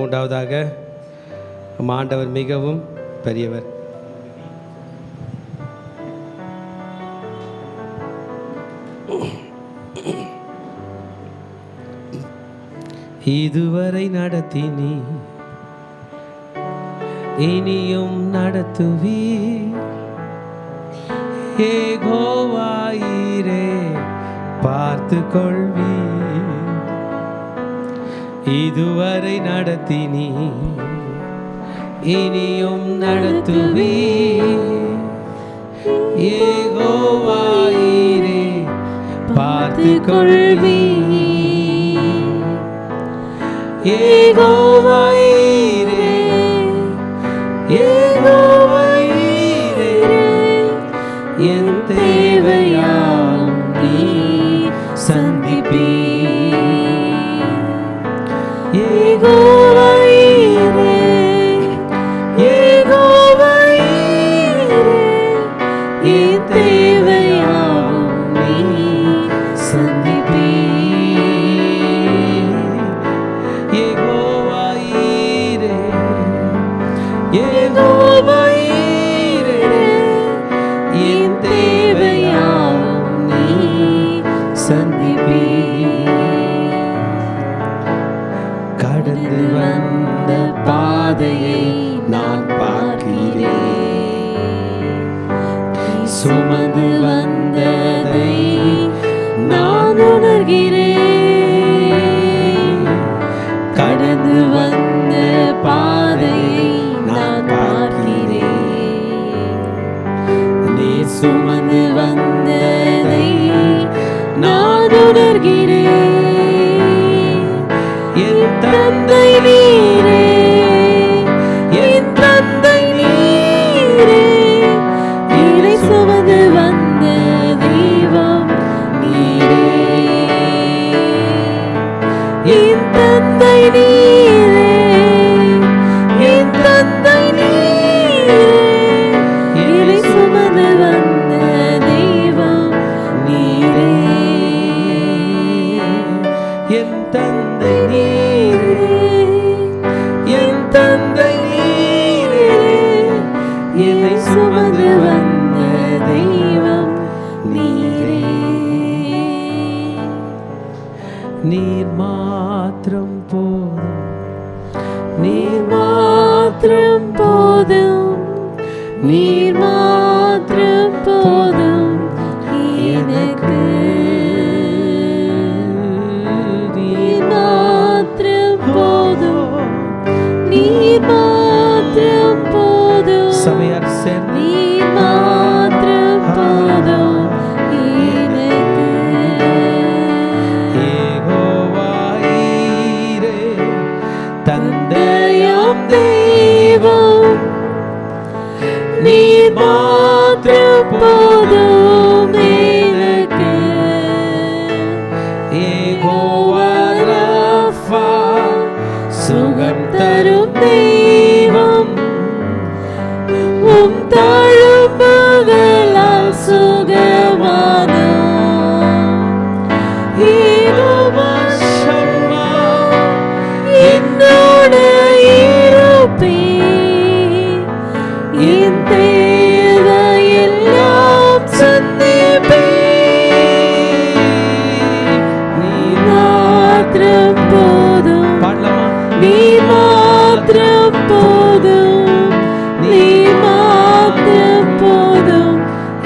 மகிமை உண்டாவதாக. ஆண்டவர் மிகவும் பெரியவர். இதுவரை நடத்தினி இனியும் நடத்துவி. யெகோவாயிரே பார்த்து கொள்வி. இதுவரை நடத்தினி இனியும் நடத்துவி. யெகோவாயிரே பார்த்து கொள்வி. யெகோவாயிரே யெகோவாயிரே என் தேவையாம் நீ சந்திப்பி. யெகோவாயிரே யெகோவாயிரே என் தேவையாம் நீ சந்திப்பி. யெகோவாயிரே யெகோவாயிரே என் தேவையாம் நீ சந்திப்பி. கடந்து வந்த பாதையை நான் பார்க்கிறேன். சுமந்து வந்ததை நான் உணர்கிறேன். கடந்து வந்த பாதையை நான் பார்க்கிறேன். நீ சுமந்து வந்ததை நான் உணர்கிறேன். என் தந்தை நீரே என் தந்தை நீரே என்னை சுமந்து வந்த தெய்வம் நீரே. என் தந்தை நீரே என் தந்தை நீரே என்னை சுமந்து வந்த தெய்வம் நீரே. என் தந்தை நீரே என் தந்தை நீரே என்னை சுமந்து வந்த தெய்வம் நீரே. நீர் மாத்திரம் போதும் நீர் மாத்திரம் போதும் நீர் மாத்திரம் போதும் எனக்கு. நீர் மாத்திரம் போதும் நீர் மாத்திரம் போதும். சபையார் நீர் மாத்திரம் போதும் எனக்கு. யெகோவாயிரே தந்தையாம் தெய்வம் நீர் மாத்திரம் போதும் எனக்கு. யெகோவா ராஃபா சுகம் தரும் தெய்வம் உம் தழும்புகளால் சுகமானோம். யெகோவா ஷம்மா என்னோடு இருப்பீர். என் தேவையெல்லாம் சந்திப்பீர். நீர் மாத்திரம் போதும் நீர் மாத்திரம் போதும் நீர் மாத்திரம் போதும்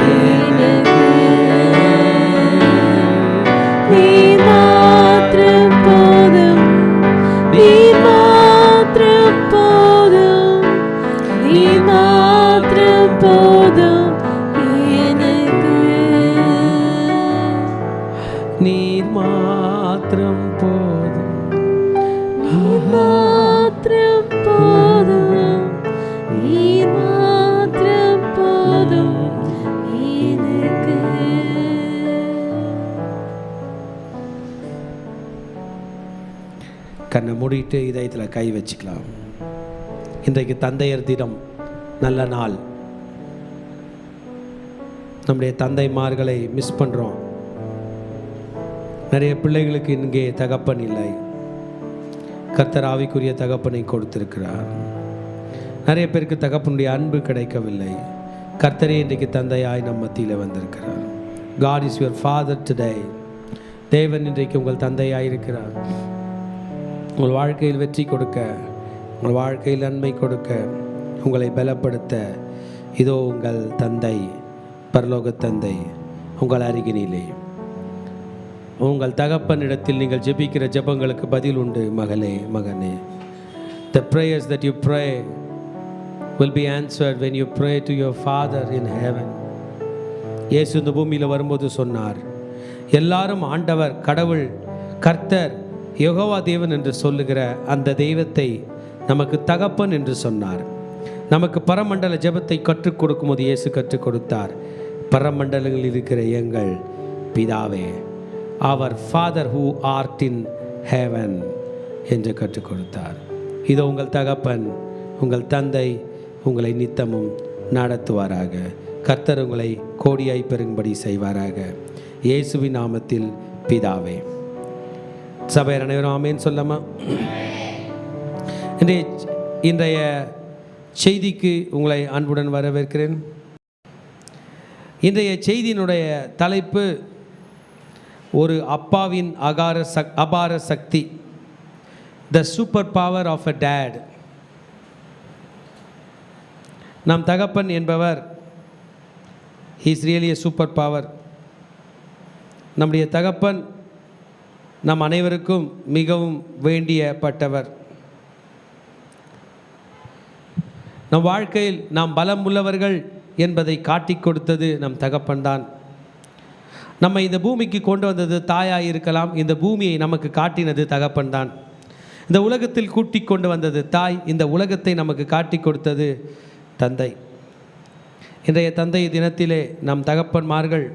எனக்கு. நீர் மாத்திரம் போதும் நீர் மாத்திரம் போதும் நீர் மாத்திரம் போதும் எனக்கு. நீர் மாத்திரம் போதும் நீர் மாத்திரம் போதும் நீர் மாத்திரம் போதும் எனக்கு. கண்ணை மூடிட்டு இதயத்தில் கை வச்சுக்கலாம். இன்றைக்கு தந்தையர் தினம், நல்ல நாள். நம்முடைய தந்தைமார்களை மிஸ் பண்ணுறோம். நிறைய பிள்ளைகளுக்கு இங்கே தகப்பன் இல்லை. கர்த்தர் ஆவிக்குரிய தகப்பனை கொடுத்திருக்கிறார். நிறைய பேருக்கு தகப்பனுடைய அன்பு கிடைக்கவில்லை. கர்த்தரே இன்றைக்கு தந்தையாய் நம் மத்தியில் வந்திருக்கிறார். God is your father today. தேவன் இன்றைக்கு உங்கள் தந்தையாய் இருக்கிறார். உங்கள் வாழ்க்கையில் வெற்றி கொடுக்க, உங்கள் வாழ்க்கையில் நன்மை கொடுக்க, உங்களை பலப்படுத்த இதோ உங்கள் தந்தை, பரலோக தந்தை உங்கள் அருகினிலே. உங்கள் தகப்பனிடத்தில் நீங்கள் ஜெபிக்கிற ஜெபங்களுக்கு பதில் உண்டு. மகளே, மகனே, the prayers that you pray will be answered when you pray to your Father in heaven. இயேசு இந்த பூமியில் வரும்போது சொன்னார், எல்லாரும் ஆண்டவர், கடவுள், கர்த்தர், யெகோவா தேவன் என்று சொல்லுகிற அந்த தெய்வத்தை நமக்கு தகப்பன் என்று சொன்னார். நமக்கு பரமண்டல ஜெபத்தை கற்றுக் கொடுக்கும்போது இயேசு கற்றுக் கொடுத்தார், பரமண்டலங்களில் இருக்கிற எங்கள் பிதாவே, அவர் father who art in heaven என்று கற்றுக் கொடுத்தார். இதோ உங்கள் தகப்பன், உங்கள் தந்தை உங்களை நித்தமும் நடத்துவாராக. கர்த்தர் உங்களை கோடியாய் பெருங்கும்படி செய்வாராக. இயேசுவின் நாமத்தில் பிதாவே. சபையர் அனைவரும் ஆமேன் சொல்லமா? இன்றைய செய்திக்கு உங்களை அன்புடன் வரவேற்கிறேன். இன்றைய செய்தியினுடைய தலைப்பு ஒரு அப்பாவின் அபார சக்தி, the super power of a dad. நம் தகப்பன் என்பவர் is really a super power. நம்முடைய தகப்பன் நம் அனைவருக்கும் மிகவும் வேண்டியப்பட்டவர். நம் வாழ்க்கையில் நாம் பலம் உள்ளவர்கள் என்பதை காட்டி கொடுத்தது நம் தகப்பன்தான். நம்மை இந்த பூமிக்கு கொண்டு வந்தது தாயாக இருக்கலாம். இந்த பூமியை நமக்கு காட்டினது தகப்பன்தான். இந்த உலகத்தில் கூட்டி கொண்டு வந்தது தாய். இந்த உலகத்தை நமக்கு காட்டி கொடுத்தது தந்தை. இன்றைய தந்தை தினத்திலே நம் தகப்பன்மார்கள்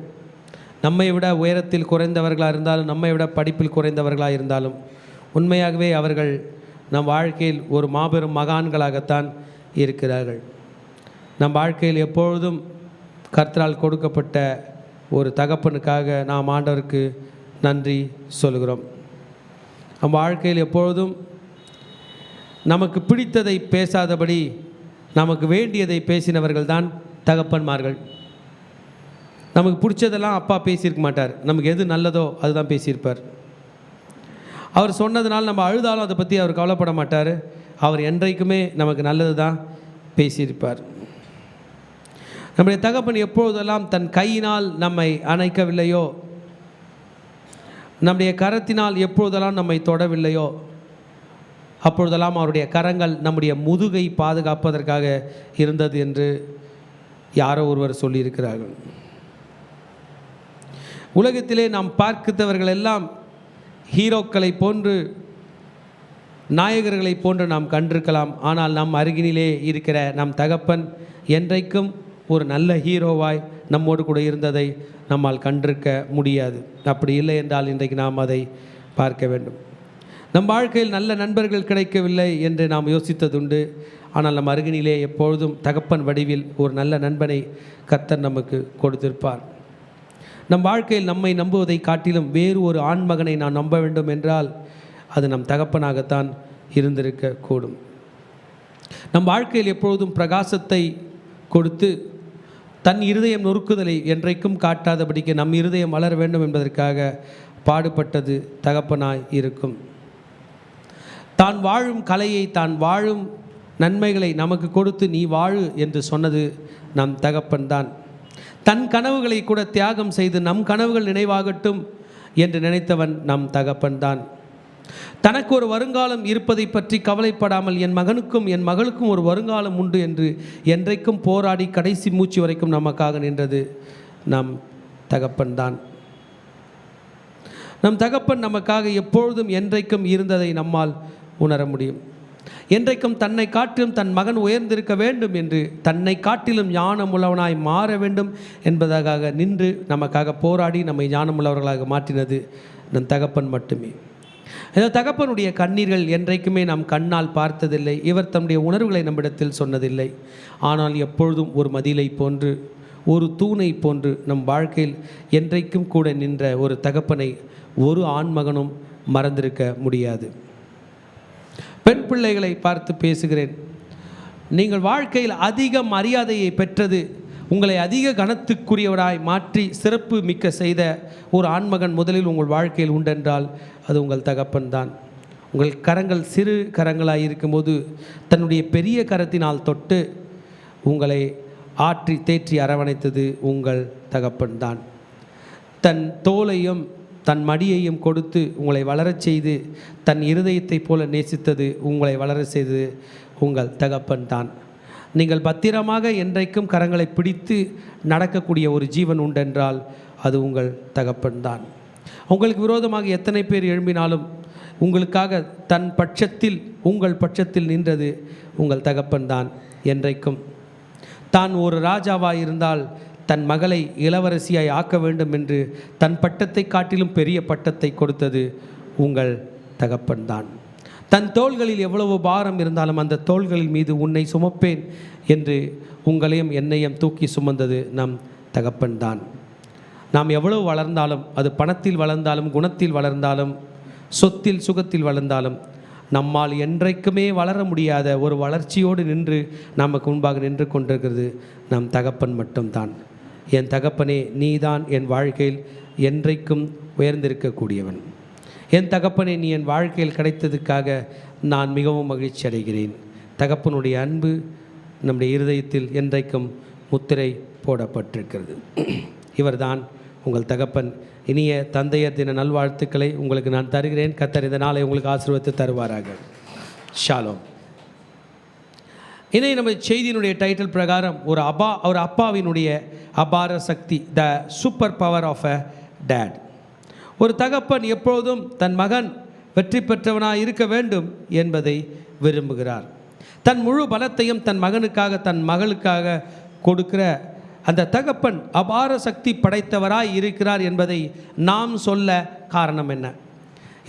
நம்மை விட உயரத்தில் குறைந்தவர்களாக இருந்தாலும், நம்மை விட படிப்பில் குறைந்தவர்களாக இருந்தாலும், உண்மையாகவே அவர்கள் நம் வாழ்க்கையில் ஒரு மாபெரும் மகான்களாகத்தான் இருக்கிறார்கள். நம் வாழ்க்கையில் எப்பொழுதும் கர்த்தரால் கொடுக்கப்பட்ட ஒரு தகப்பனுக்காக நாம் ஆண்டவருக்கு நன்றி சொல்கிறோம். நம் வாழ்க்கையில் எப்பொழுதும் நமக்கு பிடித்ததை பேசாதபடி நமக்கு வேண்டியதை பேசினவர்கள் தான் தகப்பன்மார்கள். நமக்கு பிடிச்சதெல்லாம் அப்பா பேசியிருக்க மாட்டார். நமக்கு எது நல்லதோ அதுதான் பேசியிருப்பார். அவர் சொன்னதுனால நம்ம அழுதாலும் அதை பற்றி அவர் கவலைப்பட மாட்டார். அவர் என்றைக்குமே நமக்கு நல்லது தான் பேசியிருப்பார். நம்முடைய தகப்பன் எப்பொழுதெல்லாம் தன் கையினால் நம்மை அணைக்கவில்லையோ, நம்முடைய கரத்தினால் எப்பொழுதெல்லாம் நம்மை தொடவில்லையோ, அப்பொழுதெல்லாம் அவருடைய கரங்கள் நம்முடைய முதுகை பாதுகாப்பதற்காக இருந்தது என்று யாரோ ஒருவர் சொல்லியிருக்கிறார்கள். உலகத்திலே நாம் பார்க்கிறவர்கள் எல்லாம் ஹீரோக்களை போன்று, நாயகர்களை போன்று நாம் கண்டிருக்கலாம். ஆனால் நம் அருகினிலே இருக்கிற நம் தகப்பன் என்றைக்கும் ஒரு நல்ல ஹீரோவாய் நம்மோடு கூட இருந்ததை நம்மால் கண்டிருக்க முடியாது. அப்படி இல்லை என்றால் இன்றைக்கு நாம் அதை பார்க்க வேண்டும். நம் வாழ்க்கையில் நல்ல நண்பர்கள் கிடைக்கவில்லை என்று நாம் யோசித்ததுண்டு. ஆனால் நம் அருகினிலே எப்பொழுதும் தகப்பன் வடிவில் ஒரு நல்ல நண்பனை கர்த்தர் நமக்கு கொடுத்திருப்பார். நம் வாழ்க்கையில் நம்மை நம்புவதை காட்டிலும் வேறு ஒரு ஆண்மகனை நான் நம்ப வேண்டும் என்றால் அது நம் தகப்பனாகத்தான் இருந்திருக்கக்கூடும். நம் வாழ்க்கையில் எப்பொழுதும் பிரகாசத்தை கொடுத்து தன் இருதயம் நொறுக்குதலை என்றைக்கும் காட்டாதபடிக்கு நம் இருதயம் வளர வேண்டும் என்பதற்காக பாடுபட்டது தகப்பனாய் இருக்கும். தான் வாழும் கலையை, தான் வாழும் நன்மைகளை நமக்கு கொடுத்து நீ வாழு என்று சொன்னது நம் தகப்பன்தான். தன் கனவுகளை கூட தியாகம் செய்து நம் கனவுகள் நினைவாகட்டும் என்று நினைத்தவன் நம் தகப்பன்தான். தனக்கு ஒரு வருங்காலம் இருப்பதை பற்றி கவலைப்படாமல் என் மகனுக்கும் என் மகளுக்கும் ஒரு வருங்காலம் உண்டு என்று என்றைக்கும் போராடி கடைசி மூச்சு வரைக்கும் நமக்காக நின்றது நம் தகப்பன்தான். நம் தகப்பன் நமக்காக எப்பொழுதும் என்றைக்கும் இருந்ததை நம்மால் உணர முடியும். என்றைக்கும் தன்னை காட்டிலும் தன் மகன் உயர்ந்திருக்க வேண்டும் என்று, தன்னை காட்டிலும் ஞானமுள்ளவனாய் மாற வேண்டும் என்பதற்காக நின்று நமக்காக போராடி நம்மை ஞானமுள்ளவர்களாக மாற்றினது நம் தகப்பன் மட்டுமே. இந்த தகப்பனுடைய கண்ணீர்கள் என்றைக்குமே நாம் கண்ணால் பார்த்ததில்லை. இவர் தம்முடைய உணர்வுகளை நம்மிடத்தில் சொன்னதில்லை. ஆனால் எப்பொழுதும் ஒரு மதிலை போன்று, ஒரு தூணை போன்று நம் வாழ்க்கையில் என்றைக்கும் கூட நின்ற ஒரு தகப்பனை ஒரு ஆண்மகனும் மறந்திருக்க முடியாது. பெண் பிள்ளைகளை பார்த்து பேசுகிறேன். நீங்கள் வாழ்க்கையில் அதிக மரியாதையை பெற்றது, உங்களை அதிக கனத்துக்குரியவராய் மாற்றி சிறப்பு மிக்க செய்த ஒரு ஆண்மகன் முதலில் உங்கள் வாழ்க்கையில் உண்டென்றால் அது உங்கள் தகப்பன் தான். உங்கள் கரங்கள் சிறு கரங்களாக இருக்கும்போது தன்னுடைய பெரிய கரத்தினால் தொட்டு உங்களை ஆற்றி தேற்றி அரவணைத்தது உங்கள் தகப்பன் தான். தன் தோளையும் தன் மடியையும் கொடுத்து உங்களை வளரச் செய்து தன் இருதயத்தைப் போல நேசித்தது உங்களை வளர செய்தது உங்கள் தகப்பன் தான். நீங்கள் பத்திரமாக என்றைக்கும் கரங்களை பிடித்து நடக்கக்கூடிய ஒரு ஜீவன் உண்டென்றால் அது உங்கள் தகப்பன் தான். உங்களுக்கு விரோதமாக எத்தனை பேர் எழும்பினாலும் உங்களுக்காக தன் பட்சத்தில் உங்கள் பட்சத்தில் நின்றது உங்கள் தகப்பன் தான். என்றைக்கும் தான் ஒரு ராஜாவாக இருந்தால் தன் மகளை இளவரசியாய் ஆக்க வேண்டும் என்று தன் பட்டத்தை காட்டிலும் பெரிய பட்டத்தை கொடுத்தது உங்கள் தகப்பன் தான். தன் தோள்களில் எவ்வளவு பாரம் இருந்தாலும் அந்த தோள்களில் மீது உன்னை சுமப்பேன் என்று உங்களையும் என்னையும் தூக்கி சுமந்தது நம் தகப்பன் தான். நாம் எவ்வளவு வளர்ந்தாலும், அது பணத்தில் வளர்ந்தாலும், குணத்தில் வளர்ந்தாலும், சொத்தில் சுகத்தில் வளர்ந்தாலும், நம்மால் என்றைக்குமே வளர முடியாத ஒரு வளர்ச்சியோடு நின்று நமக்கு முன்பாக நின்று கொண்டிருக்கிறது நம் தகப்பன் மட்டும்தான். என் தகப்பனே, நீதான் என் வாழ்க்கையில் என்றைக்கும் உயர்ந்திருக்கக்கூடியவன். என் தகப்பனே, நீ என் வாழ்க்கையில் கிடைத்ததுக்காக நான் மிகவும் மகிழ்ச்சி அடைகிறேன். தகப்பனுடைய அன்பு நம்முடைய இருதயத்தில் என்றைக்கும் முத்திரை போடப்பட்டிருக்கிறது. இவர்தான் உங்கள் தகப்பன். இனிய தந்தையர் தின நல்வாழ்த்துக்களை உங்களுக்கு நான் தருகிறேன். கர்த்தர் இந்த நாளை உங்களுக்கு ஆசீர்வதித்து தருவாராக. ஷாலோம். இதை நம்ம செய்தியினுடைய டைட்டில் பிரகாரம் ஒரு அப்பாவினுடைய அபார சக்தி, the super power of a dad. ஒரு தகப்பன் எப்பொழுதும் தன் மகன் வெற்றி பெற்றவனாக இருக்க வேண்டும் என்பதை விரும்புகிறார். தன் முழு பலத்தையும் தன் மகனுக்காக தன் மகளுக்காக கொடுக்கிற அந்த தகப்பன் அபார சக்தி படைத்தவராய் இருக்கிறார் என்பதை நாம் சொல்ல காரணம் என்ன?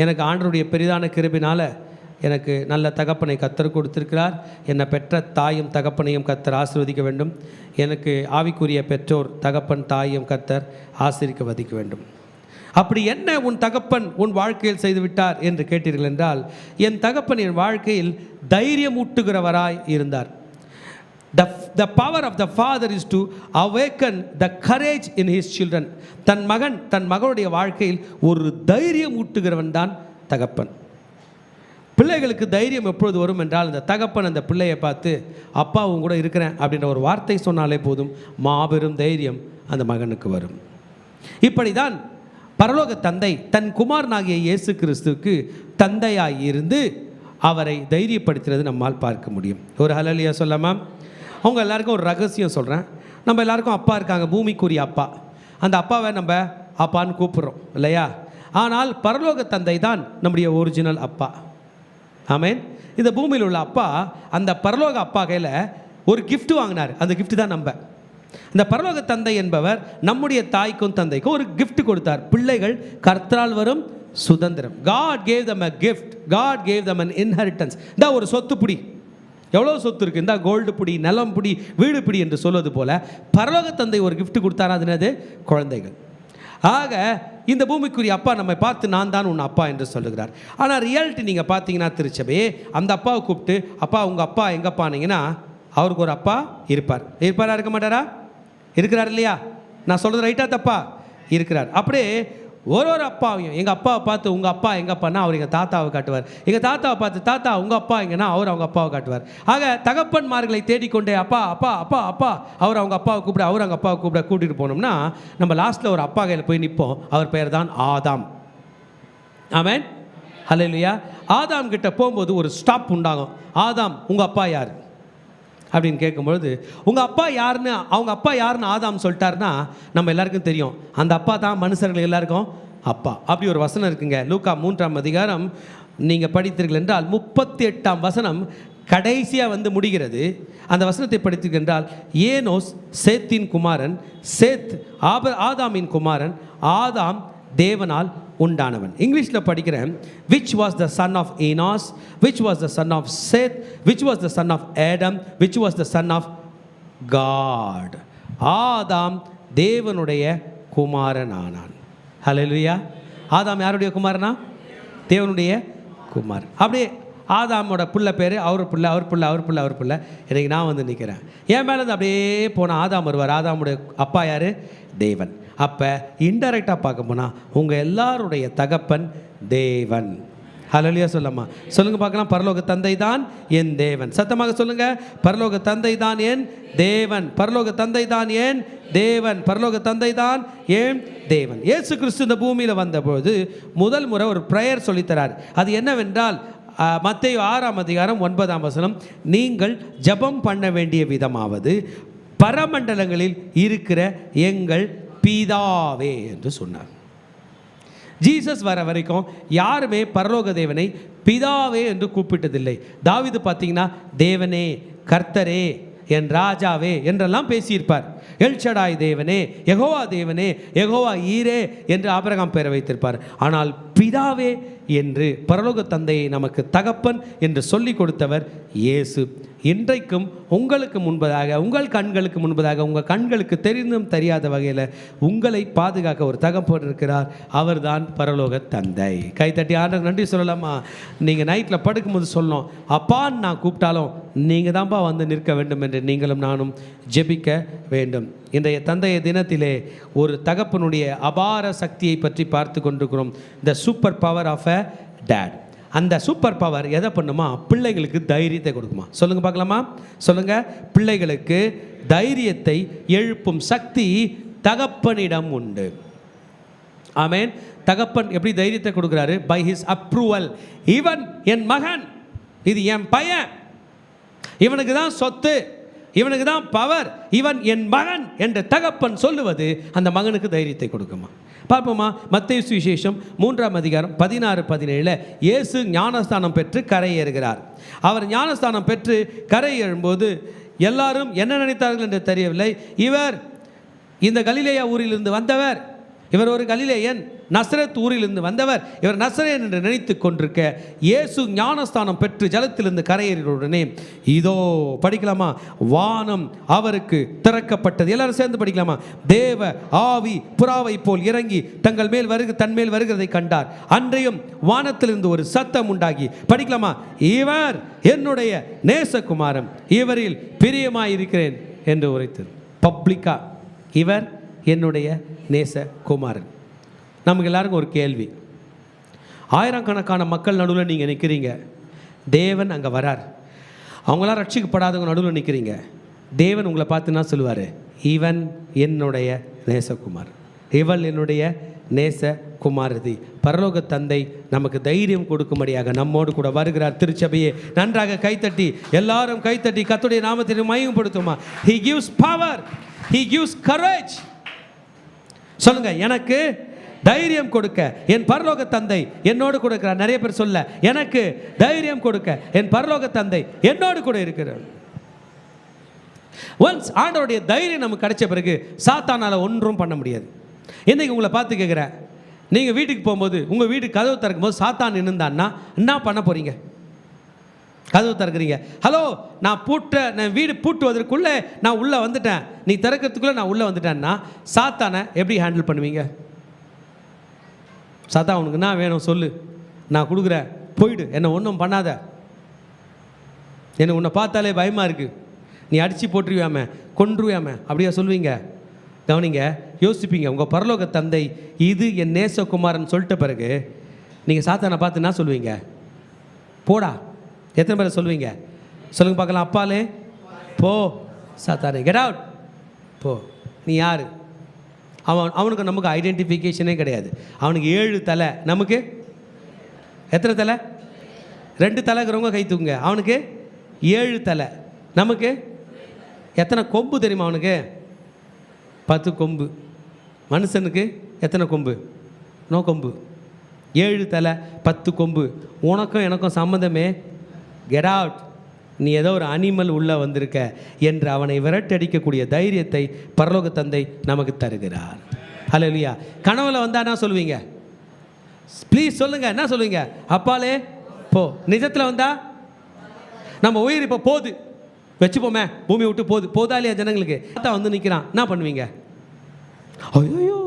எனக்கு ஆண்டவருடைய பெரிதான கிருபையினால் எனக்கு நல்ல தகப்பனை கர்த்தர் கொடுத்திருக்கிறார். என்னை பெற்ற தாயும் தகப்பனையும் கர்த்தர் ஆசீர்வதிக்க வேண்டும். எனக்கு ஆவிக்குரிய பெற்றோர் தகப்பன் தாயும் கர்த்தர் ஆசீர்வதிக்க வேண்டும். அப்படி என்ன உன் தகப்பன் உன் வாழ்க்கையில் செய்துவிட்டார் என்று கேட்டீர்கள் என்றால், என் தகப்பன் என் வாழ்க்கையில் தைரியமூட்டுகிறவராய் இருந்தார். The power of the father is to awaken the courage in his children. தன் மகனுடைய வாழ்க்கையில் ஒரு தைரியம் ஊட்டுகிறவன் தான் தகப்பன். பிள்ளைகளுக்கு தைரியம் எப்பொழுது வரும் என்றால், அந்த தகப்பன் அந்த பிள்ளையை பார்த்து அப்பாவும் கூட இருக்கிறேன் அப்படின்ற ஒரு வார்த்தை சொன்னாலே போதும், மாபெரும் தைரியம் அந்த மகனுக்கு வரும். இப்படி தான் பரலோக தந்தை தன் குமாரனாகிய இயேசு கிறிஸ்துவுக்கு தந்தையாய் இருந்து அவரை தைரியப்படுத்தினது நம்மால் பார்க்க முடியும். ஒரு ஹல்லேலூயா சொல்லாமா? அவங்க எல்லாருக்கும் ஒரு ரகசியம் சொல்கிறேன். நம்ம எல்லாருக்கும் அப்பா இருக்காங்க, பூமிக்குரிய அப்பா. அந்த அப்பாவை நம்ம அப்பான்னு கூப்பிட்றோம் இல்லையா? ஆனால் பரலோக தந்தை தான் நம்முடைய ஒரிஜினல் அப்பா. ஆமேன். இந்த பூமியில் உள்ள அப்பா அந்த பரலோக அப்பா கையில் ஒரு கிஃப்ட் வாங்கினார். அந்த கிஃப்ட் தான் நம்ம. இந்த பரலோக தந்தை என்பவர் நம்முடைய தாய்க்கும் தந்தைக்கும் ஒரு கிஃப்ட் கொடுத்தார். பிள்ளைகள் கர்த்தரால் வரும் சுதந்திரம். God gave them a gift. God gave them an inheritance. இந்த ஒரு சொத்து புடி, எவ்வளோ சொத்து இருக்குது, இந்த கோல்டு பிடி, நிலம் பிடி, வீடு பிடி என்று சொல்வது போல பரலோக தந்தை ஒரு கிஃப்ட் கொடுத்தாரா, அதுனது குழந்தைகள். ஆக இந்த பூமிக்குரிய அப்பா நம்மை பார்த்து நான் தான் உன் அப்பா என்று சொல்லுகிறார். ஆனால் ரியாலிட்டி நீங்கள் பார்த்தீங்கன்னா திருச்சபையே அந்த அப்பாவை கூப்பிட்டு, அப்பா உங்கள் அப்பா எங்கப்பானீங்கன்னா அவருக்கு ஒரு அப்பா இருப்பாரா இருக்க மாட்டாரா? இருக்கிறார் இல்லையா? நான் சொல்கிறது ரைட்டா தப்பா? இருக்கிறார். அப்படியே ஒரு அப்பாவையும் எங்கள் அப்பாவை பார்த்து உங்கள் அப்பா எங்கப்பான்னா அவர் எங்கள் தாத்தாவை காட்டுவார். எங்கள் தாத்தாவை பார்த்து தாத்தா உங்கள் அப்பா எங்கன்னா அவர் அவங்க அப்பாவை காட்டுவார். ஆக தகப்பன்மார்களை தேடிக்கொண்டே அப்பா அப்பா அப்பா அப்பா அவர் அவங்க அப்பாவை கூப்பிட அவர் அவங்க அப்பாவை கூட்டிகிட்டு போனோம்னா நம்ம லாஸ்ட்டில் ஒரு அப்பா கையில் போய் நிற்போம். அவர் பெயர் தான் ஆதாம். ஆமென், ஹல்லேலூயா. ஆதாம் கிட்ட போகும்போது ஒரு ஸ்டாப் உண்டாகும். ஆதாம் உங்கள் அப்பா யார் அப்படின்னு கேட்கும்பொழுது உங்கள் அப்பா யாருன்னு அவங்க அப்பா யாருன்னு ஆதாம் சொல்லிட்டாருன்னா நம்ம எல்லாருக்கும் தெரியும், அந்த அப்பா தான் மனுஷர்கள் எல்லாருக்கும் அப்பா. அப்படி ஒரு வசனம் இருக்குங்க. லூக்கா 3ஆம் அதிகாரம் நீங்கள் படித்தீர்கள் என்றால் 38ஆம் வசனம் கடைசியாக வந்து முடிகிறது. அந்த வசனத்தை படித்தீர்கள் என்றால், ஏனோஸ் சேத்தின் குமாரன், சேத் ஆதாமின் குமாரன், ஆதாம் தேவனால் உண்டானவன். இங்கிலீஷில் படிக்கிறேன். which was the son of Enos, which was the son of Seth, which was the son of Adam, which was the son of God. ஆதாம் தேவனுடைய குமாரன் ஆனான். ஹல்லேலூயா. ஆதாம் யாருடைய குமாரனா? தேவனுடைய குமாரன். அப்படியே ஆதாமோட பிள்ளை பேர் அவர் பிள்ளை, அவர் பிள்ளை, அவர் பிள்ளை, அவர் பிள்ளை. இன்றைக்கி நான் வந்து நிற்கிறேன். என் மேலேருந்து அப்படியே போனால் ஆதாம் வருவார். ஆதாமுடைய அப்பா யார்? தேவன். அப்போ இன்டெரக்டாக பார்க்க போனால் உங்கள் எல்லாருடைய தகப்பன் தேவன். ஹல்லேலூயா சொல்லம்மா, சொல்லுங்கள் பார்க்கலாம். பரலோக தந்தை தான் என் தேவன். சத்தமாக சொல்லுங்கள். பரலோக தந்தை தான் என் தேவன். பரலோக தந்தை தான் என் தேவன். பரலோக தந்தை தான் என் தேவன். இயேசு கிறிஸ்து இந்த பூமியில் வந்தபோது முதல் முறை ஒரு ப்ரேயர் சொல்லித்தரார். அது என்னவென்றால் மத்தேயு 6:9, நீங்கள் ஜெபம் பண்ண வேண்டிய விதமாவது பரமண்டலங்களில் இருக்கிற எங்கள் பிதாவே என்று சொன்னார். ஜீசஸ் வர வரைக்கும் யாருமே பரலோக தேவனை பிதாவே என்று கூப்பிட்டதில்லை. தாவீது பார்த்தீங்கன்னா தேவனே, கர்த்தரே, என் ராஜாவே என்றெல்லாம் பேசியிருப்பார். எல்ஷடாய் தேவனே, யெகோவா தேவனே, யெகோவா ஈரே என்று ஆபிரகாம் பெயர் வைத்திருப்பார். ஆனால் பிதாவே என்று பரலோக தந்தையை நமக்கு தகப்பன் என்று சொல்லி கொடுத்தவர் இயேசு. இன்றைக்கும் உங்களுக்கு முன்பதாக, உங்கள் கண்களுக்கு முன்பதாக, உங்கள் கண்களுக்கு தெரிந்தும் தெரியாத வகையில் உங்களை பாதுகாக்க ஒரு தகப்பன் இருக்கிறார். அவர் தான் பரலோக தந்தை. கைத்தட்டி ஆண்டவருக்கு நன்றி சொல்லலாமா? நீங்கள் நைட்டில் படுக்கும்போது சொல்லணும், அப்பான்னு நான் கூப்பிட்டாலும் நீங்கள் தான்ப்பா வந்து நிற்க வேண்டும் என்று நீங்களும் நானும் ஜெபிக்க வேண்டும். இன்றைய தந்தைய தினத்திலே ஒரு தகப்பனுடைய அபார சக்தியை பற்றி பார்த்து கொண்டிருக்கிறோம். The super power of a dad. அந்த சூப்பர் பவர் எதை பண்ணுமா? பிள்ளைகளுக்கு தைரியத்தை கொடுக்குமா? சொல்லுங்கள் பார்க்கலாமா? சொல்லுங்கள். பிள்ளைகளுக்கு தைரியத்தை எழுப்பும் சக்தி தகப்பனிடம் உண்டு. ஆமேன். தகப்பன் எப்படி தைரியத்தை கொடுக்குறாரு? By his approval. இவன் என் மகன், இது என் பையன், இவனுக்கு தான் சொத்து, இவனுக்கு தான் பவர், இவன் என் மகன் என்று தகப்பன் சொல்லுவது அந்த மகனுக்கு தைரியத்தை கொடுக்குமா? பார்ப்போமா? மத்தேயு சுவிசேஷம் 3:16-17 இயேசு ஞானஸ்தானம் பெற்று கரையேறுகிறார். அவர் ஞானஸ்தானம் பெற்று கரையேறும்போது எல்லாரும் என்ன நினைத்தார்கள் என்று தெரியவில்லை. இவர் இந்த கலிலேயா ஊரிலிருந்து வந்தவர், இவர் ஒரு கலிலேயன், நசரேத் ஊரிலிருந்து வந்தவர், இவர் நசரேயன் என்று நினைத்து கொண்டிருக்க இயேசு ஞானஸ்தானம் பெற்று ஜலத்திலிருந்து கரையேறிய உடனே இதோ, படிக்கலாமா? வானம் அவருக்கு திறக்கப்பட்டது. எல்லாரும் சேர்ந்து படிக்கலாமா? தேவ ஆவி புறாவை போல் இறங்கி தன் மேல் வருகிறதை கண்டார். அன்றையும் வானத்திலிருந்து ஒரு சத்தம் உண்டாகி, படிக்கலாமா? இவர் என்னுடைய நேசகுமாரன், இவரில் பிரியமாயிருக்கிறேன் என்று உரைத்தது. பப்ளிக்கா, இவர் என்னுடைய நேசகுமாரன். நமக்கு எல்லாருக்கும் ஒரு கேள்வி. ஆயிரக்கணக்கான மக்கள் நடுவில் நீங்கள் நிற்கிறீங்க, தேவன் அங்கே வரார். அவங்களாம் ரட்சிக்கப்படாதவங்க நடுவில் நிற்கிறீங்க. தேவன் உங்களை பார்த்துன்னா சொல்லுவார், இவன் என்னுடைய நேசகுமார், இவள் என்னுடைய நேசகுமாரதி. பரலோக தந்தை நமக்கு தைரியம் கொடுக்கும்படியாக நம்மோடு கூட வருகிறார். திருச்சபையே நன்றாக கைத்தட்டி, எல்லாரும் கைத்தட்டி கர்த்தருடைய நாமத்தை மகிமைப்படுத்துமா? He gives power, He gives courage. சொல்லுங்க, எனக்கு தைரியம் கொடுக்க என் பரலோக தந்தை என்னோடு கூட இருக்கிறார். நிறைய பேர் சொல்ல, எனக்கு தைரியம் கொடுக்க என் பரலோக தந்தை என்னோடு கூட இருக்கிறார். ஒன்ஸ் ஆண்டவருடைய தைரியம் நமக்கு கிடைச்ச பிறகு சாத்தானால ஒன்றும் பண்ண முடியாது. இன்னைக்கு உங்களை பார்த்து கேட்குறேன், நீங்கள் வீட்டுக்கு போகும்போது உங்கள் வீட்டுக்கு கதவு திறக்கும் போது சாத்தான் நின்றுந்தான்னா என்ன பண்ண போகிறீங்க? கதவு திறக்கிறீங்க, ஹலோ நான் வீடு பூட்டுவதற்குள்ளே நான் உள்ளே வந்துட்டேன், நீ திறக்கிறதுக்குள்ளே நான் உள்ளே வந்துட்டேன்னா சாத்தானை எப்படி ஹேண்டில் பண்ணுவீங்க? சாத்தா, உனக்கு என்ன வேணும் சொல்லு, நான் கொடுக்குறேன், போயிடு, என்னை ஒன்றும் பண்ணாத, என்னை உன்னை பார்த்தாலே பயமாக இருக்குது, நீ அடித்து போட்டுருவியாமே, கொன்றுவியாமே, அப்படியா சொல்லுவீங்க? கவனிங்க, யோசிப்பீங்க. உங்கள் பரலோக தந்தை இது என் நேசகுமாரன் சொல்லிட்ட பிறகு நீங்கள் சாத்தானை பார்த்து என்ன சொல்லுவீங்க? போடா. எத்தனை பேரை சொல்லுவீங்க? சொல்லுங்க பார்க்கலாம். அப்பாலே போ, சாத்தானே கெட் அவுட் போ. நீ யார்? அவனுக்கு நமக்கு ஐடென்டிஃபிகேஷனே கிடையாது. அவனுக்கு 7 தலை, நமக்கு எத்தனை தலை? 2 தலைங்கிறவங்க கை தூக்குங்க. அவனுக்கு 7 தலை, நமக்கு எத்தனை கொம்பு தெரியுமா? அவனுக்கு 10 கொம்பு. மனுஷனுக்கு எத்தனை கொம்பு? நோ கொம்பு. 7 தலை 10 கொம்பு. உனக்கும் எனக்கும் சம்மந்தமே கெட் அவுட். நீ ஏதோ ஒரு அனிமல் உள்ளே வந்திருக்க என்று அவனை விரட்டடிக்கக்கூடிய தைரியத்தை பரலோக தந்தை நமக்கு தருகிறார். ஹல்லேலூயா. கனவுல வந்தால் என்ன சொல்லுவீங்க? ப்ளீஸ் சொல்லுங்கள், என்ன சொல்லுவீங்க? அப்பாலே போ. நிஜத்தில் வந்தா நம்ம உயிர் இப்போ போகுது வச்சுப்போமே, பூமி விட்டு போதா இல்லையா ஜனங்களுக்கு? பார்த்தா வந்து நிற்கிறான், என்ன பண்ணுவீங்க? ஐயோ,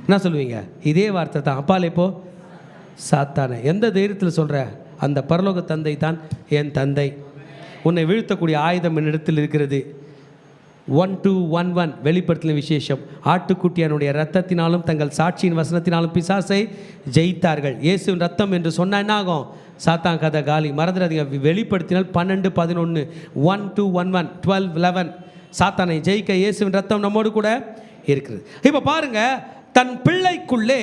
என்ன சொல்லுவீங்க? இதே வார்த்தை தான், அப்பாலே போ சாத்தானே. எந்த தைரியத்தில் சொல்கிற? அந்த பரலோக தந்தை தான் என் தந்தை. உன்னை வீழ்த்தக்கூடிய ஆயுதம் என்னிடத்தில் இருக்கிறது. 1:2:11 வெளிப்படுத்தின விசேஷம். ஆட்டுக்குட்டியானுடைய இரத்தத்தினாலும் தங்கள் சாட்சியின் வசனத்தினாலும் பிசாசை ஜெயித்தார்கள். இயேசுவின் ரத்தம் என்று சொன்னால் என்ன ஆகும்? சாத்தான் கதை காலி. மறந்துடாதீங்க, வெளிப்படுத்தினால் 12:11 1:2:11 12:11 சாத்தானை ஜெயிக்க இயேசுவின் ரத்தம் நம்மோடு கூட இருக்கிறது. இப்போ பாருங்க, தன் பிள்ளைக்குள்ளே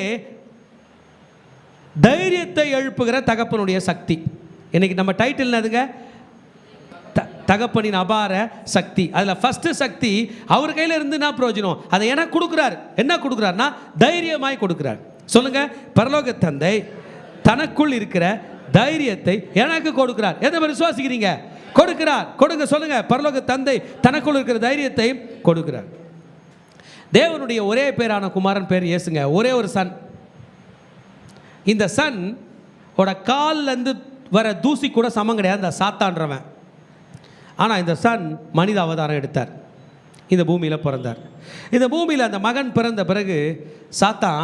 தைரியத்தை எழுப்புகிற தகப்பனுடைய சக்தி. இன்னைக்கு நம்ம டைட்டில் என்னதுங்க? தகப்பனின் அபார சக்தி. அதில் ஃபஸ்ட்டு சக்தி அவர் கையில் இருந்து என்ன பிரயோஜனம்? அதை எனக்கு கொடுக்குறார். என்ன கொடுக்குறாருன்னா தைரியமாய் கொடுக்குறார். சொல்லுங்க, பரலோக தந்தை தனக்குள் இருக்கிற தைரியத்தை எனக்கு கொடுக்கிறார். எதை விசுவாசிக்கிறீங்க? கொடுக்கிறார். கொடுங்க, சொல்லுங்க. பரலோக தந்தை தனக்குள் இருக்கிற தைரியத்தை கொடுக்கிறார். தேவனுடைய ஒரே பேரான குமாரன் பேர் இயேசுங்க. ஒரே ஒரு சன். இந்த சன் ஓட காலில் இருந்து வர தூசி கூட சமம் கிடையாது அந்த சாத்தான்றவன். ஆனால் இந்த சன் மனித அவதாரம் எடுத்தார், இந்த பூமியில் பிறந்தார். இந்த பூமியில் அந்த மகன் பிறந்த பிறகு சாத்தான்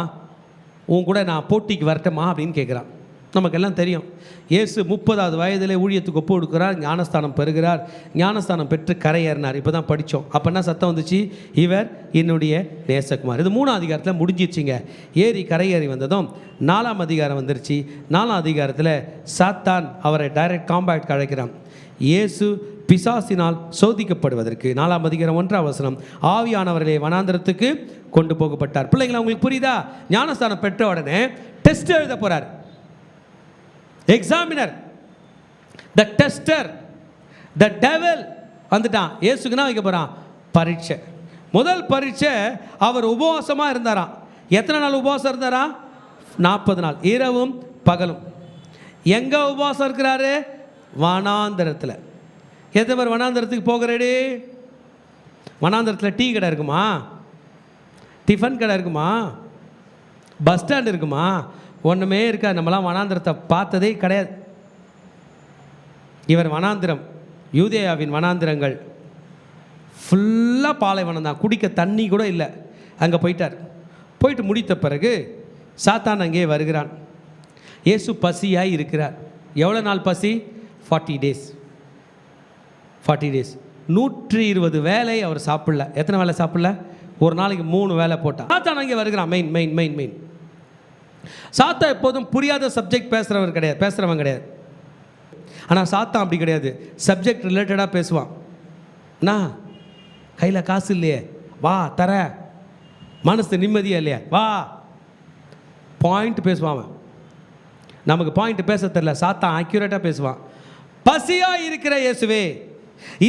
உன் கூட நான் போட்டிக்கு வரட்டுமா அப்படின்னு கேட்குறான். நமக்கெல்லாம் தெரியும், இயேசு 30வது வயதிலே ஊழியத்துக்கு ஒப்பு கொடுக்குறார், ஞானஸ்தானம் பெறுகிறார். ஞானஸ்தானம் பெற்று கரையேறினார். இப்போ தான் படித்தோம். அப்போ என்ன சத்தம் வந்துச்சு? இவர் என்னுடைய நேசகுமார். இது 3ஆம் அதிகாரத்தில் முடிஞ்சிருச்சிங்க. ஏறி கரையேறி வந்ததும் 4ஆம் அதிகாரம் வந்துருச்சு. 4ஆம் அதிகாரத்தில் சாத்தான் அவரை டைரக்ட் காம்பேக்ட் அழைக்கிறான். இயேசு பிசாசினால் சோதிக்கப்படுவதற்கு 4ஆம் அதிகாரம் 1ஆம் வசனம், ஆவியானவர்களே வனாந்தரத்துக்கு கொண்டு போகப்பட்டார். பிள்ளைங்களா, உங்களுக்கு புரியுதா? ஞானஸ்தானம் பெற்ற உடனே டெஸ்ட் எழுத போறார். எக்ஸாமினர், த டெஸ்டர், த டெவில் வந்துட்டான். இயேசுக்குன்னா வைக்க போறான் பரீட்சை. முதல் பரீட்சை அவர் உபவாசமாக இருந்தாராம். எத்தனை நாள் உபவாசம் இருந்தாரா? 40 நாள், இரவும் பகலும். எங்க உபவாசம் இருக்கிறாரு? வனாந்தரத்தில். எத்தனை பேர் வனாந்தரத்துக்கு போகிறேடி? வனாந்தரத்தில் டீ கடை இருக்குமா? டிஃபன் கடை இருக்குமா? பஸ் ஸ்டாண்ட் இருக்குமா? ஒன்றுமே இருக்கா. நம்மளாம் வனாந்திரத்தை பார்த்ததே கிடையாது. இவர் வனாந்திரம், யூதேயாவின் வனாந்திரங்கள் ஃபுல்லாக பாலைவனம் தான். குடிக்க தண்ணி கூட இல்லை. அங்கே போயிட்டார். போயிட்டு முடித்த பிறகு சாத்தான் அங்கே வருகிறான். இயேசு பசியாய் இருக்கிறார். எவ்வளோ நாள் பசி? 40 டேஸ். 40 டேஸ் 120 வேலை அவர் சாப்பிடல. எத்தனை வேலை சாப்பிடல? ஒரு நாளைக்கு 3 வேலை போட்டான். சாத்தான் அங்கே வருகிறான். மெயின் சாத்தா எப்போதும் புரியாத சப்ஜெக்ட் பேசுகிறவன் கிடையாது. ஆனால் சாத்தான் அப்படி கிடையாது. சப்ஜெக்ட் ரிலேட்டடாக பேசுவான். நான் கையில் காசு இல்லையே, வா தர. மனசு நிம்மதியா இல்லையா, வா. பாயிண்ட் பேசுவான். நமக்கு பாயிண்ட் பேச தெரியல. சாத்தான் அக்யூரேட்டாக பேசுவான். பசியா இருக்கிற இயேசுவே,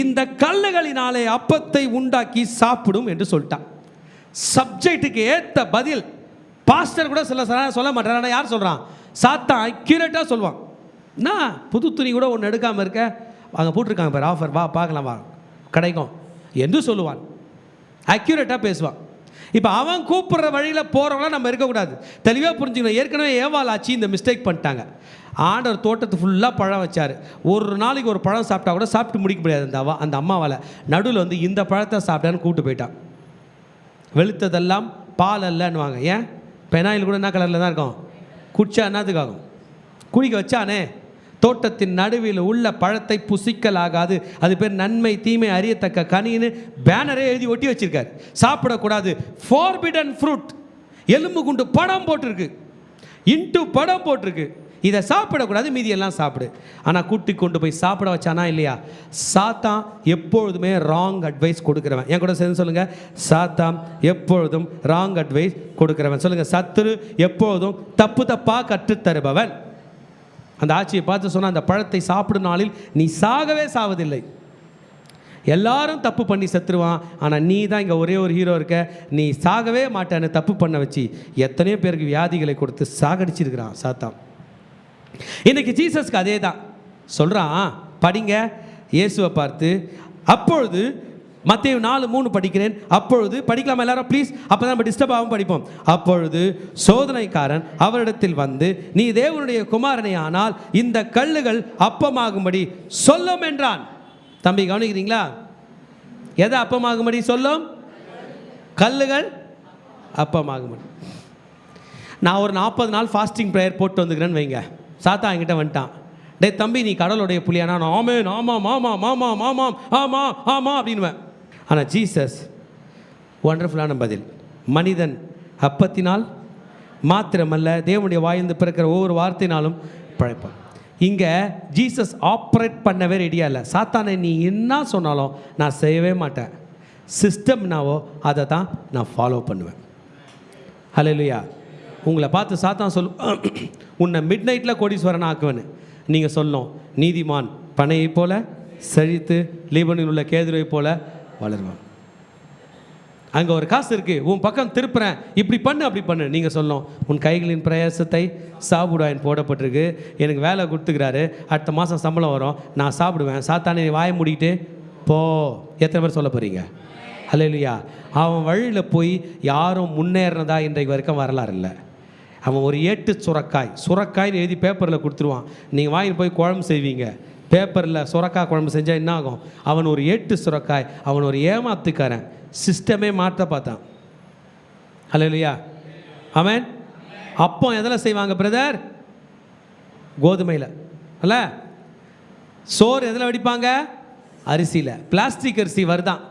இந்த கல்லுகளினாலே அப்பத்தை உண்டாக்கி சாப்பிடும் என்று சொல்லிட்டான். சப்ஜெக்டுக்கு ஏற்ற பதில் பாஸ்டர் கூட சொல்ல மாட்டார். ஆனால் யார் சொல்கிறான்? சாத்தான் அக்யூரேட்டாக சொல்லுவான். நான் புது துணி கூட ஒன்று எடுக்காமல் இருக்க, அங்கே போட்டிருக்காங்க பாரு ஆஃபர், வா பார்க்கலாம், வா கிடைக்கும் என்று சொல்லுவான். அக்யூரேட்டாக பேசுவான். இப்போ அவன் கூப்பிட்ற வழியில் போகிறவங்களாம் நம்ம இருக்கக்கூடாது. தெளிவாக புரிஞ்சுக்கணும். ஏற்கனவே ஏவாள் ஆச்சு இந்த மிஸ்டேக் பண்ணிட்டாங்க. ஆண்டவர் தோட்டத்து ஃபுல்லாக பழம் வச்சார். ஒரு நாளைக்கு ஒரு பழம் சாப்பிட்டா கூட சாப்பிட்டு முடிக்க முடியாது அந்த அம்மாவால். நடுவில் வந்து இந்த பழத்தை சாப்பிட்டான்னு கூப்பிட்டு போயிட்டான். வெளுத்ததெல்லாம் பால் அல்லன்னுவாங்க. ஏன்? பெனாயில் கூட என்ன கலரில் தான் இருக்கும். குடிச்சா என்னதுக்காகும்? குடிக்க வச்சானே. தோட்டத்தின் நடுவில் உள்ள பழத்தை புசிக்கலாகாது, அது பேர் நன்மை தீமை அறியத்தக்க கனின்னு பேனரே எழுதி ஒட்டி வச்சிருக்காரு. சாப்பிடக்கூடாது. ஃபார்பிடன் ஃப்ரூட், எலும்பு குண்டு படம் போட்டிருக்கு, இன்ட்டு படம் போட்டிருக்கு. இதை சாப்பிடக்கூடாது, மீதியெல்லாம் சாப்பிடு. ஆனால் கூட்டி கொண்டு போய் சாப்பிட வச்சானா இல்லையா? சாத்தான் எப்பொழுதுமே ராங் அட்வைஸ் கொடுக்குறவன். என் கூட சேர்ந்து சொல்லுங்கள், சாத்தான் எப்பொழுதும் ராங் அட்வைஸ் கொடுக்குறவன். சொல்லுங்கள், சத்துரு எப்பொழுதும் தப்பாக கற்றுத்தருபவன். அந்த ஆட்சியை பார்த்து சொன்னால், அந்த பழத்தை சாப்பிடும் நாளில் நீ சாகவே சாவதில்லை. எல்லாரும் தப்பு பண்ணி செத்துருவான், ஆனால் நீ தான் இங்கே ஒரே ஒரு ஹீரோ இருக்க, நீ சாகவே மாட்டேன்னு தப்பு பண்ண வச்சு எத்தனையோ பேருக்கு வியாதிகளை கொடுத்து சாகடிச்சிருக்கிறான் சாத்தான். இன்னைக்கு ஜீசஸ்க்கு அதே தான் சொல்கிறான். படிங்க இயேசுவை பார்த்து. அப்பொழுது மத்தேயு 4:3 படிக்கிறேன். அப்பொழுது படிக்கலாமா எல்லாரும் ப்ளீஸ்? அப்போ தான் நம்ம டிஸ்டர்ப் ஆகும் படிப்போம். அப்பொழுது சோதனைக்காரன் அவரிடத்தில் வந்து, நீ தேவனுடைய குமாரனே ஆனால் இந்த கல்லுகள் அப்பமாகும்படி சொல்லும் என்றான். தம்பி கவனிக்கிறீங்களா? எதை அப்பமாகும்படி சொல்லும்? கல்லுகள் அப்பமாகும்படி. நான் ஒரு 40 நாள் ஃபாஸ்டிங் ப்ரேயர் போட்டு வந்துக்கிறேன்னு வைங்க. சாத்தா என்கிட்ட வந்துட்டான். டே தம்பி நீ கடவுளுடைய புள்ளியானா, நான் ஆமேன் ஆமாம் ஆமாம் ஆமாம் ஆமாம் ஆமாம் ஆமாம் அப்படின்வேன். ஆனால் ஜீசஸ் ஒண்டர்ஃபுல்லான பதில். மனிதன் அப்பத்தினால் மாத்திரமல்ல, தேவனுடைய வாய்ந்து பிறக்கிற ஒவ்வொரு வார்த்தையினாலும் பிழைப்பான். இங்கே ஜீசஸ் ஆப்ரேட் பண்ணவே ரெடியாக இல்லை. சாத்தானை நீ என்ன சொன்னாலும் நான் செய்யவே மாட்டேன், சிஸ்டம்னாவோ அதை தான் நான் ஃபாலோ பண்ணுவேன். ஹல்லேலூயா. உங்களை பார்த்து சாத்தான் உன்னை மிட் நைட்டில் கோடீஸ்வரன் ஆக்குவேன்னு நீங்கள் சொல்லணும். நீதிமான் பனையை போல செழித்து லீபனில் உள்ள கேதுரை போல வளருவான். அங்கே ஒரு காசு இருக்குது, உன் பக்கம் திருப்புறேன், இப்படி பண்ணு அப்படி பண்ணு. நீங்கள் சொல்லணும், உன் கைகளின் பிரயாசத்தை சாப்பிடுவாயின் போடப்பட்டிருக்கு, எனக்கு வேலை கொடுத்துக்கிறாரு, அடுத்த மாதம் சம்பளம் வரும், நான் சாப்பிடுவேன், சாத்தானே வாயை மூடிக்கிட்டு போ. எத்தனை பேர் சொல்ல போகிறீங்க? ஹல்லேலூயா. அவன் வழியில் போய் யாரும் முன்னேறினதா இன்றைக்கு வரைக்கும் வரலாறு இல்லை. அவன் ஒரு ஏட்டு சுரக்காய்னு எழுதி பேப்பரில் கொடுத்துருவான். நீங்கள் வாங்கி போய் குழம்பு செய்வீங்க, பேப்பரில் சுரக்காய் குழம்பு செஞ்சால் என்ன ஆகும்? அவன் ஒரு ஏட்டு சுரக்காய், அவன் ஒரு ஏமாத்துக்காரன். சிஸ்டமே மாற்ற பார்த்தான். ஹல்லேலூயா. ஆமென். அப்போ எதில் செய்வாங்க பிரதர்? கோதுமையில் அல்ல. சோறு எதில் வடிப்பாங்க? அரிசியில். பிளாஸ்டிக் அரிசி வருதான்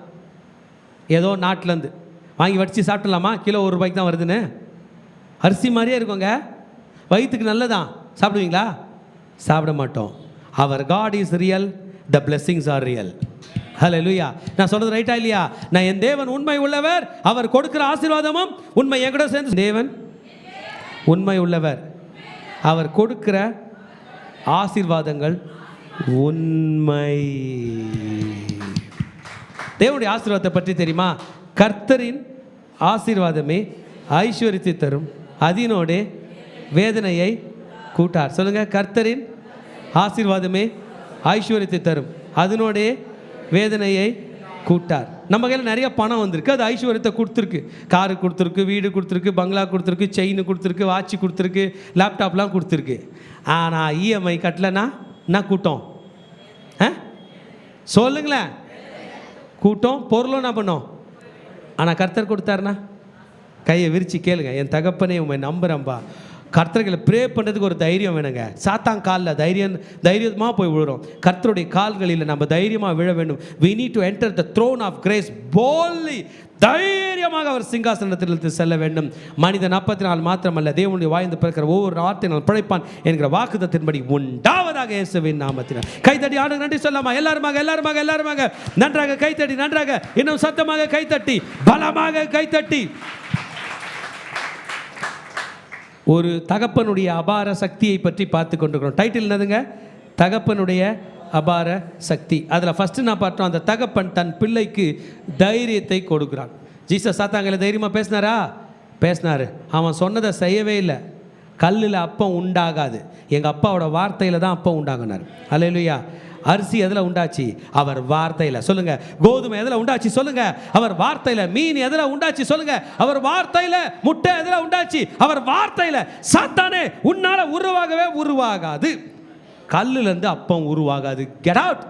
ஏதோ நாட்டிலேருந்து வாங்கி வடித்து சாப்பிடலாமா? கிலோ ₹1 தான் வருதுன்னு. அரிசி மாதிரியே இருக்குங்க, வயிற்றுக்கு நல்லதான். சாப்பிடுவீங்களா? சாப்பிட மாட்டோம். அவர் God is real, the blessings are real. Hallelujah. நான் சொல்கிறது ரைட்டா இல்லையா? நான் என் தேவன் உண்மை உள்ளவர், அவர் கொடுக்குற ஆசீர்வாதமும் உண்மை. என் கூட சேர்ந்து தேவன் உண்மை உள்ளவர், அவர் கொடுக்கிற ஆசீர்வாதங்கள் உண்மை. தேவனுடைய ஆசீர்வாதத்தை பற்றி தெரியுமா? கர்த்தரின் ஆசீர்வாதமே ஐஸ்வர்யத்தை தரும், அதனோடே வேதனையை கூட்டார். சொல்லுங்க, கர்த்தரின் ஆசீர்வாதமே ஐஸ்வர்யத்தை தரும், அதனோடே வேதனையை கூட்டார். நம்ம கையில் நிறைய பணம் வந்திருக்கு, அது ஐஸ்வர்யத்தை கொடுத்துருக்கு. காரு கொடுத்துருக்கு, வீடு கொடுத்துருக்கு, பங்களா கொடுத்துருக்கு, செயின் கொடுத்துருக்கு, வாட்சி கொடுத்துருக்கு, லேப்டாப்லாம் கொடுத்துருக்கு. ஆனால் இஎம்ஐ கட்டலைன்னா என்ன கூட்டம்? சொல்லுங்களேன். கூட்டம் பொருளும் என்ன பண்ணோம்? ஆனால் கர்த்தர் கொடுத்தாருன்னா கையை விரித்து கேளுங்க, என் தகப்பனே உண்மை நம்புகிறேன்பா. கர்த்தர்களை ப்ரே பண்ணுறதுக்கு ஒரு தைரியம் வேணுங்க. சாத்தான் காலில் தைரியமாக போய் விழுறோம். கர்த்தருடைய கால்களில் நம்ம தைரியமாக விழ வேண்டும். we need to enter the throne of grace boldly. தைரியமாக அவர் சிங்காசனத்தில் செல்ல வேண்டும். மனிதன் அப்பத்தினால் மாத்திரமல்ல, தேவனுடைய வாய்ந்து பிறக்கிற ஒவ்வொரு வார்த்தையினால் பிழைப்பான் என்கிற வாக்குத்தத்தின்படி உண்டாவதாக இயேசுவின் நாமத்தினால். கைத்தட்டி ஆண்டு நன்றி சொல்லாமா? எல்லாருமாக நன்றாக கைத்தட்டி, நன்றாக இன்னும் சத்தமாக கைத்தட்டி, பலமாக கைத்தட்டி. ஒரு தகப்பனுடைய அபார சக்தியை பற்றி பார்த்து கொண்டிருக்கிறோம். டைட்டில் என்னதுங்க? தகப்பனுடைய அபார சக்தி. அதில் ஃபஸ்ட்டு நான் பார்த்தோம், அந்த தகப்பன் தன் பிள்ளைக்கு தைரியத்தை கொடுக்குறான். ஜீசஸ் சாத்தாங்கள தைரியமாக பேசினார். அவன் சொன்னதை செய்யவே இல்லை. கல்லில் அப்பம் உண்டாகாது, எங்கள் அப்பாவோட வார்த்தையில் தான் அப்பம் உண்டாகினார். ஹல்லேலூயா. அரிசி எதில் உண்டாச்சு? அவர் வார்த்தையில். சொல்லுங்க. கோதுமை எதில் உண்டாச்சு? சொல்லுங்க. அவர் வார்த்தையில். மீன் எதில் உண்டாச்சு? சொல்லுங்க. அவர் வார்த்தையில். முட்டை எதில் உண்டாச்சு? அவர் வார்த்தையில். சாத்தானே உன்னால உருவாகவே உருவாகாது. கல்லிலிருந்து அப்பம் உருவாகாது. Get out.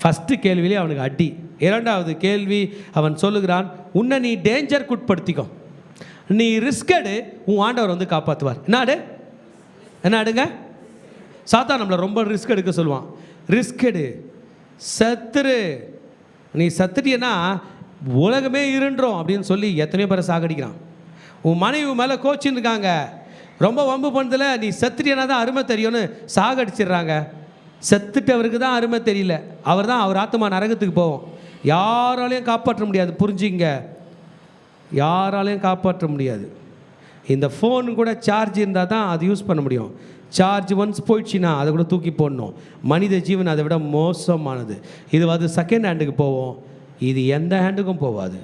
ஃபஸ்ட்டு கேள்வியிலே அவனுக்கு அடி. இரண்டாவது கேள்வி அவன் சொல்லுகிறான், உன்னை நீ டேஞ்சருக்கு உட்படுத்திக்கோ, நீ ரிஸ்கடு, உன் ஆண்டவர் வந்து காப்பாற்றுவார். என்ன அடுங்க? சாத்தான் நம்மளை ரொம்ப ரிஸ்க் எடுக்க சொல்லுவான். ரிஸ்க் எடு, சத்துரு. நீ சத்துட்டியன்னா உலகமே இருன்றோம் அப்படின்னு சொல்லி எத்தனையோ பேரை சாகடிக்கிறான். உன் மனைவி மேலே கோச்சின்னு இருக்காங்க, ரொம்ப வம்பு பண்ணதில் நீ சத்துட்டியனா தான் அருமை தெரியும்னு சாகடிச்சிடுறாங்க. செத்துட்டவருக்கு தான் அருமை தெரியல, அவர் ஆத்மா நரகத்துக்கு போவோம். யாராலையும் காப்பாற்ற முடியாது. புரிஞ்சுங்க, யாராலையும் காப்பாற்ற முடியாது. இந்த ஃபோன் கூட சார்ஜ் இருந்தால் தான் அது யூஸ் பண்ண முடியும். சார்ஜ் ஒன்ஸ் போயிடுச்சுன்னா அதை கூட தூக்கி போடணும். மனித ஜீவன் அதை விட மோசமானது. இது செகண்ட் ஹேண்டுக்கு போவோம், இது எந்த ஹேண்டுக்கும் போகாது.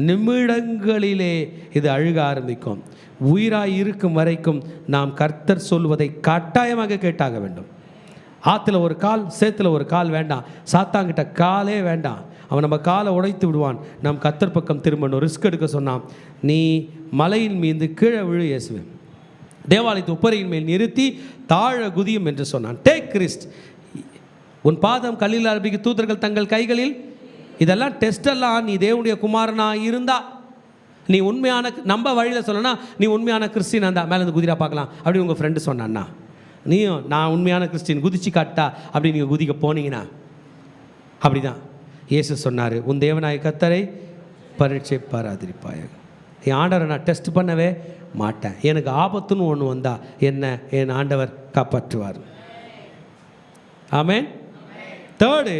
நிமிடங்களிலே இது அழுக ஆரம்பிக்கும். உயிராய் இருக்கும் வரைக்கும் நாம் கர்த்தர் சொல்வதை கட்டாயமாக கேட்டாக வேண்டும். ஆற்றுல ஒரு கால், சேத்துல ஒரு கால் வேண்டாம். சாத்தாங்கிட்ட காலே வேண்டாம். அவன் நம்ம காலை உடைத்து விடுவான். நாம் கர்த்தர் பக்கம் திரும்பணும். ரிஸ்க் எடுக்க சொன்னான். நீ மலையின் மீது கீழே விழு இயேசுவே, தேவாலயத்து உப்பரையின் மேல் நிறுத்தி தாழ குதியும் என்று சொன்னான். Take risk. உன் பாதம் கல்லில் ஆரம்பிக்க தூதர்கள் தங்கள் கைகளில். இதெல்லாம் டெஸ்டெல்லாம் நீ தேவனுடைய குமாரனா இருந்தா, நீ உண்மையான நம்ப வழியில் சொல்லனா, நீ உண்மையான கிறிஸ்டினா இருந்தா மேலே இருந்து குதிரா பார்க்கலாம் அப்படி உங்கள் ஃப்ரெண்டு சொன்னான்னா, நீயும் நான் உண்மையான கிறிஸ்டின் குதிச்சு காட்டா அப்படி நீங்கள் குதிக்க போனீங்கன்னா அப்படி தான் இயேசு சொன்னார், உன் தேவனாய கர்த்தரை பரீட்சை பாராதிருப்பாயாக. என் ஆண்டவரை நான் டெஸ்ட் பண்ணவே மாட்டேன். எனக்கு ஆபத்துன்னு ஒன்று வந்தால் என்ன என் ஆண்டவர் காப்பாற்றுவார். ஆமென். தேர்டு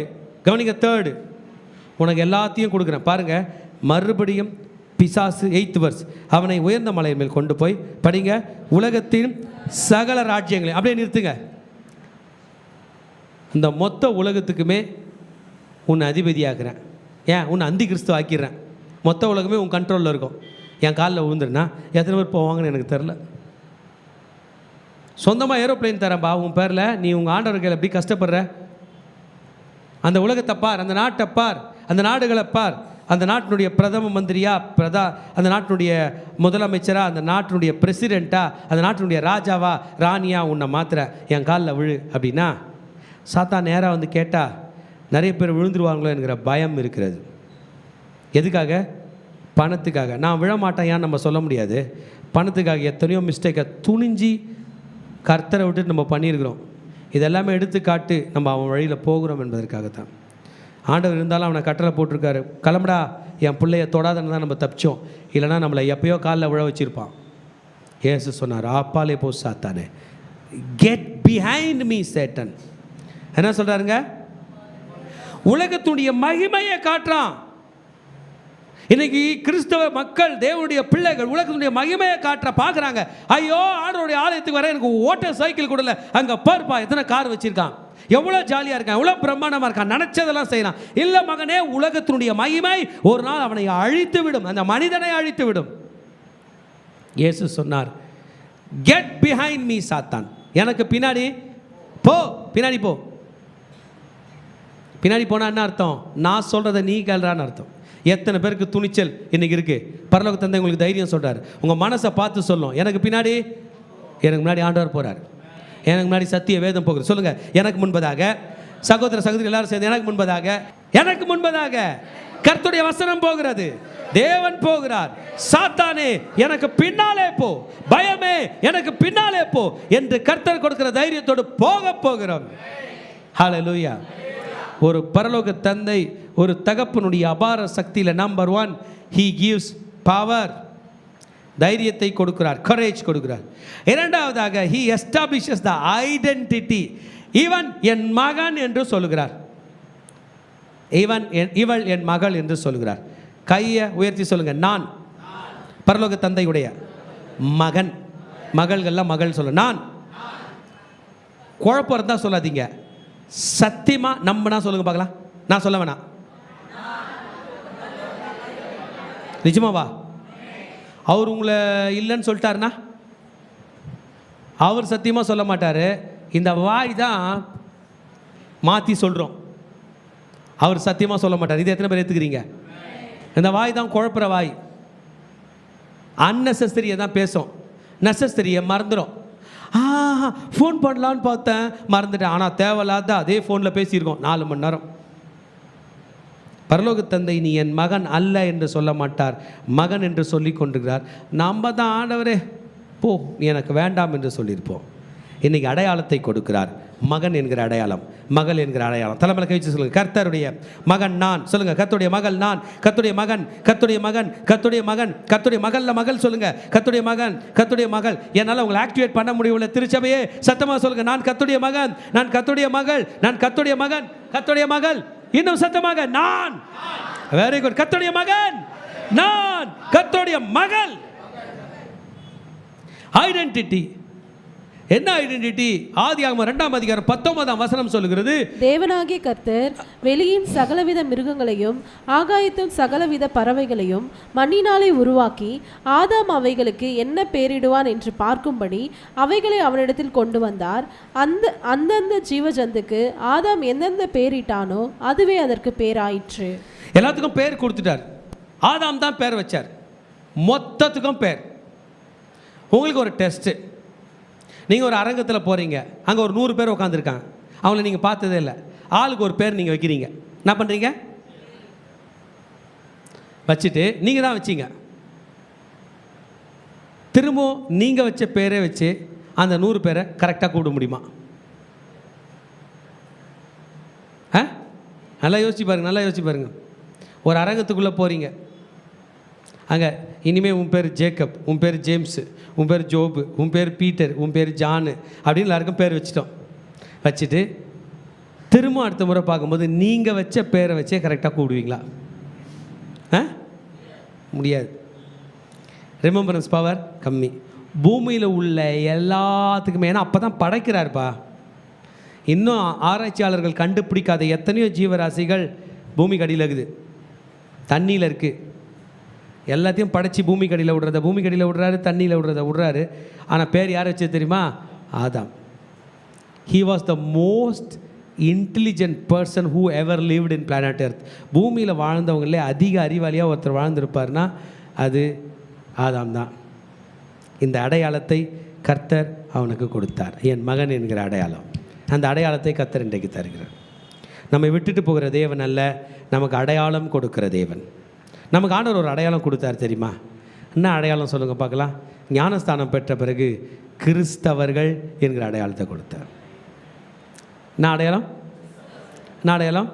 கவனிங்க, தேர்டு உனக்கு எல்லாத்தையும் கொடுக்குறேன் பாருங்கள். மறுபடியும் பிசாசு 8th verse, அவனை உயர்ந்த மலையின் மேல் கொண்டு போய் படிங்க, உலகத்தின் சகல ராஜ்யங்களையும் அப்படியே நிறுத்துங்க. இந்த மொத்த உலகத்துக்குமே உன்னை அதிபதியாக்குறேன். ஏன் உன்னை அந்தி கிறிஸ்து ஆக்கிடுறேன். மொத்த உலகமே உன் கண்ட்ரோலில் இருக்கும். என் காலில் விழுந்துருன்னா எத்தனை பேர் போவாங்கன்னு எனக்கு தெரில. சொந்தமாக ஏரோப்ளைன் தரேன்பா உன் பேரில், நீ உங்கள் ஆண்டவர் கையில் எப்படி கஷ்டப்படுற. அந்த உலகத்தை பார், அந்த நாட்டை பார், அந்த நாடுகளை பார், அந்த நாட்டினுடைய பிரதம மந்திரியா அந்த நாட்டினுடைய முதலமைச்சரா, அந்த நாட்டினுடைய பிரசிடெண்ட்டா, அந்த நாட்டினுடைய ராஜாவா ராணியா உன்னை மாத்திர என் காலில் விழு அப்படின்னா சாத்தான் நேராக வந்து கேட்டால் நிறைய பேர் விழுந்துருவாங்களோ என்கிற பயம் இருக்கிறது. எதுக்காக? பணத்துக்காக. நான் விழமாட்டேன் ஏன் நம்ம சொல்ல முடியாது. பணத்துக்காக எத்தனையோ மிஸ்டேக்கை துணிஞ்சி கர்த்தரை விட்டுட்டு நம்ம பண்ணியிருக்கிறோம். இதெல்லாமே எடுத்துக்காட்டு நம்ம அவன் வழியில் போகிறோம் என்பதற்காகத்தான். ஆண்டவர் இருந்தாலும் அவனை கட்டளை போட்டிருக்காரு, கிளம்புடா என் பிள்ளைய தொடாதன்னு தான் நம்ம தப்பிச்சோம். இல்லைனா நம்மளை எப்பயோ காலில் விழ வச்சுருப்பான். இயேசு சொன்னார், ஆப்பாலே போ சாத்தானே, கெட் பிஹைண்ட் மீ சேட்டன். என்ன சொல்கிறாருங்க? உலகத்துடைய மகிமையை காட்டுறான். இன்னைக்கு கிறிஸ்தவ மக்கள், தேவனுடைய பிள்ளைகள் உலகத்துடைய மகிமையை காட்டுற பார்க்குறாங்க. ஐயோ ஆண்டவருடைய ஆலயத்துக்கு வர எனக்கு ஓட்டர் சைக்கிள் கூட இல்லை, அங்கே பார்ப்பா எத்தனை கார் வச்சுருக்கான், எவ்வளோ ஜாலியாக இருக்கான், எவ்வளோ பிரம்மாண்டமாக இருக்கான், நினச்சதெல்லாம் செய்யலாம். இல்லை மகனே, உலகத்தினுடைய மகிமை ஒரு நாள் அவனை அழித்து விடும், அந்த மனிதனை அழித்து விடும். இயேசு சொன்னார், கெட் பிஹைண்ட் மீ சாத்தான், எனக்கு பின்னாடி போ, பின்னாடி போ. பின்னாடி போனால் என்ன அர்த்தம்? நான் சொல்கிறத நீ கேள்றான்னு அர்த்தம். எத்தனை பேருக்கு துணிச்சல் இன்னைக்கு இருக்குது? பரலோக தந்தை உங்களுக்கு தைரியம் சொல்கிறார். உங்கள் மனசை பார்த்து சொல்லும், எனக்கு முன்னாடி ஆண்டவர் போகிறார், எனக்கு முன்னாடி சத்திய வேதம் போகுது. சொல்லுங்கள், எனக்கு முன்பதாக சகோதர சகோதரி எல்லாரும் சேர்ந்து எனக்கு முன்பதாக கர்த்தருடைய வசனம் போகிறது, தேவன் போகிறார். சாத்தானே எனக்கு பின்னாலே போ, பயமே எனக்கு பின்னாலே போ என்று கர்த்தர் கொடுக்கிற தைரியத்தோடு போகிறோம். ஹல்லேலூயா. ஒரு பரலோக தந்தை ஒரு தகப்பனுடைய அபார சக்தியில் நம்பர் 1, he gives power, தைரியத்தை கொடுக்கிறார், courage கொடுக்கிறார். இரண்டாவதாக he establishes the identity. இவன் என் மகன் என்று சொல்லுகிறார், இவள் என் மகள் என்று சொல்லுகிறார். கையை உயர்த்தி சொல்லுங்க, நான் பரலோக தந்தையுடைய மகன். மகள்கள்லாம் மகள் சொல்ல, நான். குழப்பம் இருந்தால் சொல்லாதீங்க, சத்தியமாக நம்பினா சொல்லுங்க பார்க்கலாம். நான் சொல்ல வேணாம், நிஜமாவா? அவர் உங்களை இல்லைன்னு சொல்லிட்டாருன்னா அவர் சத்தியமாக சொல்ல மாட்டார். இந்த வாய் தான் மாற்றி சொல்கிறோம், அவர் சத்தியமாக சொல்ல மாட்டார். இது எத்தனை பேர் ஏற்றுக்கிறீங்க? இந்த வாய் தான் குழப்புற வாய். அன்னெசரியை தான் பேசும், நெசசரியை மறந்துடும். ஃபோன் பண்ணலான்னு பார்த்தேன் மறந்துட்டேன், ஆனால் தேவையில்லாத அதே ஃபோனில் பேசியிருக்கோம் 4 மணி நேரம். பரலோக தந்தை நீ என் மகன் அல்ல என்று சொல்ல மாட்டார், மகன் என்று சொல்லி கொண்டிருக்கிறார். நம்ம தான் ஆண்டவரே போ நீ எனக்கு வேண்டாம் என்று சொல்லியிருப்போம். இன்றைக்கி அடையாளத்தை கொடுக்கிறார், மகன் என்கிற அடையாளம், மகள் என்கிற அடையாளம். தலைமையில் கை வச்சு சொல்லுங்கள், கர்த்தருடைய மகன் நான். சொல்லுங்கள், கர்த்தருடைய மகள் நான், கர்த்தருடைய மகன், கர்த்தருடைய மகன், கர்த்தருடைய மகன், கர்த்தருடைய மகளில் மகள் சொல்லுங்கள், கர்த்தருடைய மகன், கர்த்தருடைய மகள். என்னால் உங்களை ஆக்டிவேட் பண்ண முடியவில்லை. திருச்சபையே சத்தமாக சொல்லுங்கள், நான் கர்த்தருடைய மகன், நான் கர்த்தருடைய மகள், நான் கர்த்தருடைய மகன், கர்த்தருடைய மகள். இன்னும் சத்தமாக, நான். Very good. கர்த்தருடைய மகன் நான், கர்த்தருடைய மகள். ஐடென்டிட்டி. என்ன ஐடென்டிட்டி? ஆதியாகமம் 2ஆம் அதிகாரம் 19ஆம் வசனம் சொல்லுகிறது, தேவனாகிய கர்த்தர் வெளியின் சகலவித மிருகங்களையும் ஆகாயத்தின் சகலவித பறவைகளையும் மண்ணினாலே உருவாக்கி ஆதாம் அவைகளுக்கு என்ன பெயரிடுவான் என்று பார்க்கும்படி அவைகளை அவனிடத்தில் கொண்டு வந்தார். அந்தந்த ஜீவஜந்துக்கு ஆதாம் எந்தெந்த பெயரிட்டானோ அதுவே அதற்கு பேராயிற்று. எல்லாத்துக்கும் பேர் கொடுத்துட்டார். ஆதாம் தான் பேர் வச்சார், மொத்தத்துக்கும் பேர். உங்களுக்கு ஒரு டெஸ்ட்டு. நீங்கள் ஒரு அரங்கத்தில் போகிறீங்க, அங்கே ஒரு 100 பேர் உட்காந்துருக்காங்க, அவங்கள நீங்கள் பார்த்ததே இல்லை. ஆளுக்கு ஒரு பேர் நீங்கள் வைக்கிறீங்க. என்ன பண்ணுறீங்க? வச்சுட்டு நீங்கள் தான் வச்சிங்க. திரும்பவும் நீங்கள் வச்ச பேரே வச்சு அந்த 100 பேரை கரெக்டாக கூப்பிட முடியுமா? நல்லா யோசிச்சு பாருங்க, நல்லா யோசிச்சு பாருங்க. ஒரு அரங்கத்துக்குள்ளே போகிறீங்க, அங்கே இனிமேல் உன் பேர் ஜேக்கப், உன் பேர் ஜேம்ஸு, உன் பேர் ஜோபு, உன் பேர் பீட்டர், உன் பேர் ஜானு அப்படின்னு எல்லாருக்கும் பேர் வச்சுட்டோம். வச்சுட்டு திரும்ப அடுத்த முறை பார்க்கும்போது நீங்கள் வச்ச பேரை வச்சே கரெக்டாக கூப்பிடுவீங்களா? முடியாது. ரிமெம்பரன்ஸ் பவர் கம்மி. பூமியில் உள்ள எல்லாத்துக்குமே, ஏன்னா அப்போ தான் படைக்கிறாருப்பா. இன்னும் ஆராய்ச்சியாளர்கள் கண்டுபிடிக்காத எத்தனையோ ஜீவராசிகள் பூமிக்கு அடியில் இருக்குது, தண்ணியில் இருக்குது. எல்லாத்தையும் படைச்சி பூமிக்கு அடியில் விடுறத பூமிக்கு அடியில் விடுறாரு, தண்ணியில் விடுறாரு. ஆனால் பேர் யார் வச்சது தெரியுமா? Adam. He was the most intelligent person who ever lived in planet earth. பூமியில் வாழ்ந்தவங்களே அதிக அறிவாளியாக ஒருத்தர் வாழ்ந்திருப்பார்னா அது ஆதாம் தான். இந்த அடையாளத்தை கர்த்தர் அவனுக்கு கொடுத்தார், என் மகன் என்கிற அடையாளம். அந்த அடையாளத்தை கர்த்தர் இன்றைக்கு தருகிறார். நம்மை விட்டுட்டு போகிற தேவன் அல்ல, நமக்கு அடையாளம் கொடுக்கிற தேவன். நமக்கு ஆண்டவர் ஒரு அடையாளம் கொடுத்தார் தெரியுமா? என்ன அடையாளம் சொல்லுங்கள் பார்க்கலாம். ஞானஸ்தானம் பெற்ற பிறகு கிறிஸ்தவர்கள் என்கிற அடையாளத்தை கொடுத்தார். என்ன அடையாளம்? என்ன அடையாளம்?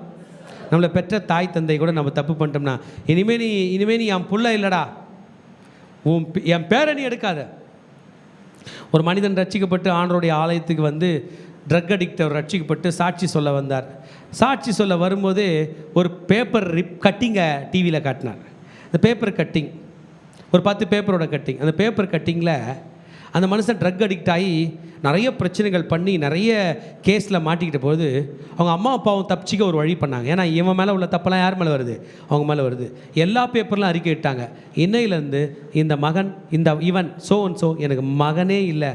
நம்மளை பெற்ற தாய் தந்தை கூட நம்ம தப்பு பண்ணிட்டோம்னா, இனிமே நீ என் புள்ள இல்லைடா, என் பேரை நீ எடுக்காத. ஒரு மனிதன் ரட்சிக்கப்பட்டு ஆண்டவருடைய ஆலயத்துக்கு வந்து ட்ரக் அடிக்டர் ரட்சிக்கப்பட்டு சாட்சி சொல்ல வந்தார். சாட்சி சொல்ல வரும்போது ஒரு பேப்பர் கட்டிங்கை டிவியில் காட்டினார். அந்த பேப்பர் கட்டிங் ஒரு 10 பேப்பரோட கட்டிங். அந்த பேப்பர் கட்டிங்கில் அந்த மனுஷன் ட்ரக் அடிக்ட் ஆகி நிறைய பிரச்சனைகள் பண்ணி நிறைய கேஸில் மாட்டிக்கிட்ட போது அவங்க அம்மா அப்பாவும் தப்பிச்சிக்க ஒரு வழி பண்ணாங்க. ஏன்னா இவன் மேலே உள்ள தப்பெல்லாம் யார் மேலே வருது? அவங்க மேலே வருது. எல்லா பேப்பர்லாம் அறிக்கை இட்டாங்க, இன்னையிலேருந்து இந்த மகன் இவன் சோ எனக்கு மகனே இல்லை,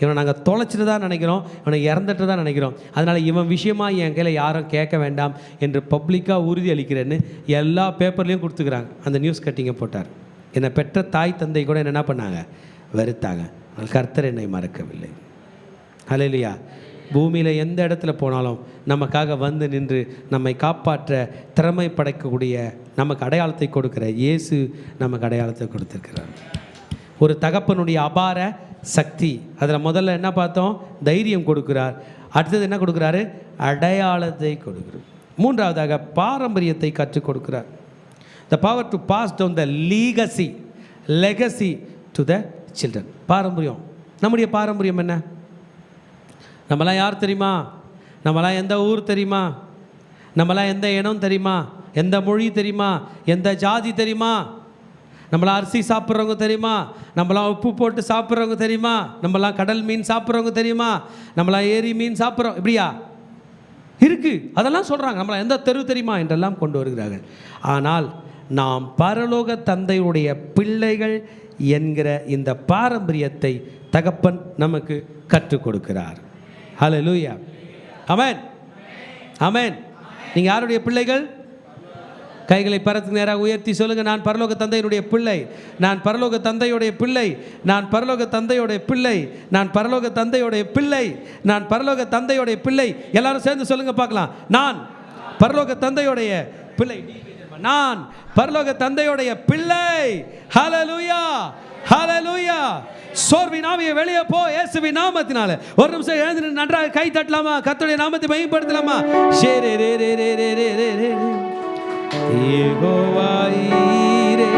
இவனை நாங்கள் தொலைச்சிட்டு தான் நினைக்கிறோம், இவனை இறந்துட்டு தான் நினைக்கிறோம், அதனால் இவன் விஷயமாக என் கையில் யாரும் கேட்க வேண்டாம் என்று பப்ளிக்காக உறுதி அளிக்கிறேன்னு எல்லா பேப்பர்லேயும் கொடுத்துக்கிறாங்க. அந்த நியூஸ் கட்டிங்கை போட்டார். என்னை பெற்ற தாய் தந்தை கூட என்ன பண்ணாங்க? வெறுத்தாங்க. ஆனால் கர்த்தர் என்னை மறக்கவில்லை. ஹல்லேலூயா. பூமியில் எந்த இடத்துல போனாலும் நமக்காக வந்து நின்று நம்மை காப்பாற்ற திறமை படைக்கக்கூடிய நமக்கு அடையாளத்தை கொடுக்கிற இயேசு நமக்கு அடையாளத்தை கொடுத்துருக்கிறார். ஒரு தகப்பனுடைய அபார சக்தி. அதில் முதல்ல என்ன பார்த்தோம்? தைரியம் கொடுக்கிறார். அடுத்தது என்ன கொடுக்குறாரு? அடையாளத்தை கொடுக்கிறார். மூன்றாவதாக பாரம்பரியத்தை கற்றுக் கொடுக்கிறார். the power to pass down the legacy to the children. பாரம்பரியம். நம்முடைய பாரம்பரியம் என்ன? நம்மளாம் யார் தெரியுமா? நம்மளாம் எந்த ஊர் தெரியுமா? நம்மளாம் எந்த இனம் தெரியுமா? எந்த மொழி தெரியுமா? எந்த ஜாதி தெரியுமா? நம்மளாம் அரிசி சாப்பிட்றவங்க தெரியுமா? நம்மளாம் உப்பு போட்டு சாப்பிட்றவங்க தெரியுமா? நம்மளாம் கடல் மீன் சாப்பிட்றவங்க தெரியுமா? நம்மளாம் ஏரி மீன் சாப்பிட்றோம். இப்படியா இருக்குது? அதெல்லாம் சொல்கிறாங்க. நம்மளாம் எந்த தெரு தெரியுமா என்றெல்லாம் கொண்டு வருகிறார்கள். ஆனால் நாம் பரலோக தந்தையுடைய பிள்ளைகள் என்கிற இந்த பாரம்பரியத்தை தகப்பன் நமக்கு கற்றுக் கொடுக்கிறார். ஹல்லேலூயா. ஆமென், ஆமென். நீங்கள் யாருடைய பிள்ளைகள்? கைகளை பரத்துக்கு நேராக உயர்த்தி சொல்லுங்க, நான் பரலோக தந்தையுடைய பிள்ளை, நான் பரலோக தந்தையுடைய பிள்ளை, நான் பரலோக தந்தையுடைய பிள்ளை, நான் பரலோக தந்தையுடைய பிள்ளை, நான் பரலோக தந்தையுடைய பிள்ளை. எல்லாரும் சேர்ந்து சொல்லுங்க பார்க்கலாம். நான் பரலோக தந்தையுடைய பிள்ளை, நான் பரலோக தந்தையுடைய பிள்ளை. ஹல்லேலூயா, ஹல்லேலூயா. சோர்வின் ஆவியை வெளியே போ இயேசுவின் நாமத்தினால. ஒரு நிமிஷம் எழுந்து நன்றாக கை தட்டலாமா? கர்த்தருடைய நாமத்தை மகிமைப்படுத்தலாமா? ஷேரே ரே ரே ரே ரே ரே ரே ரே. யெகோவா ஈரே,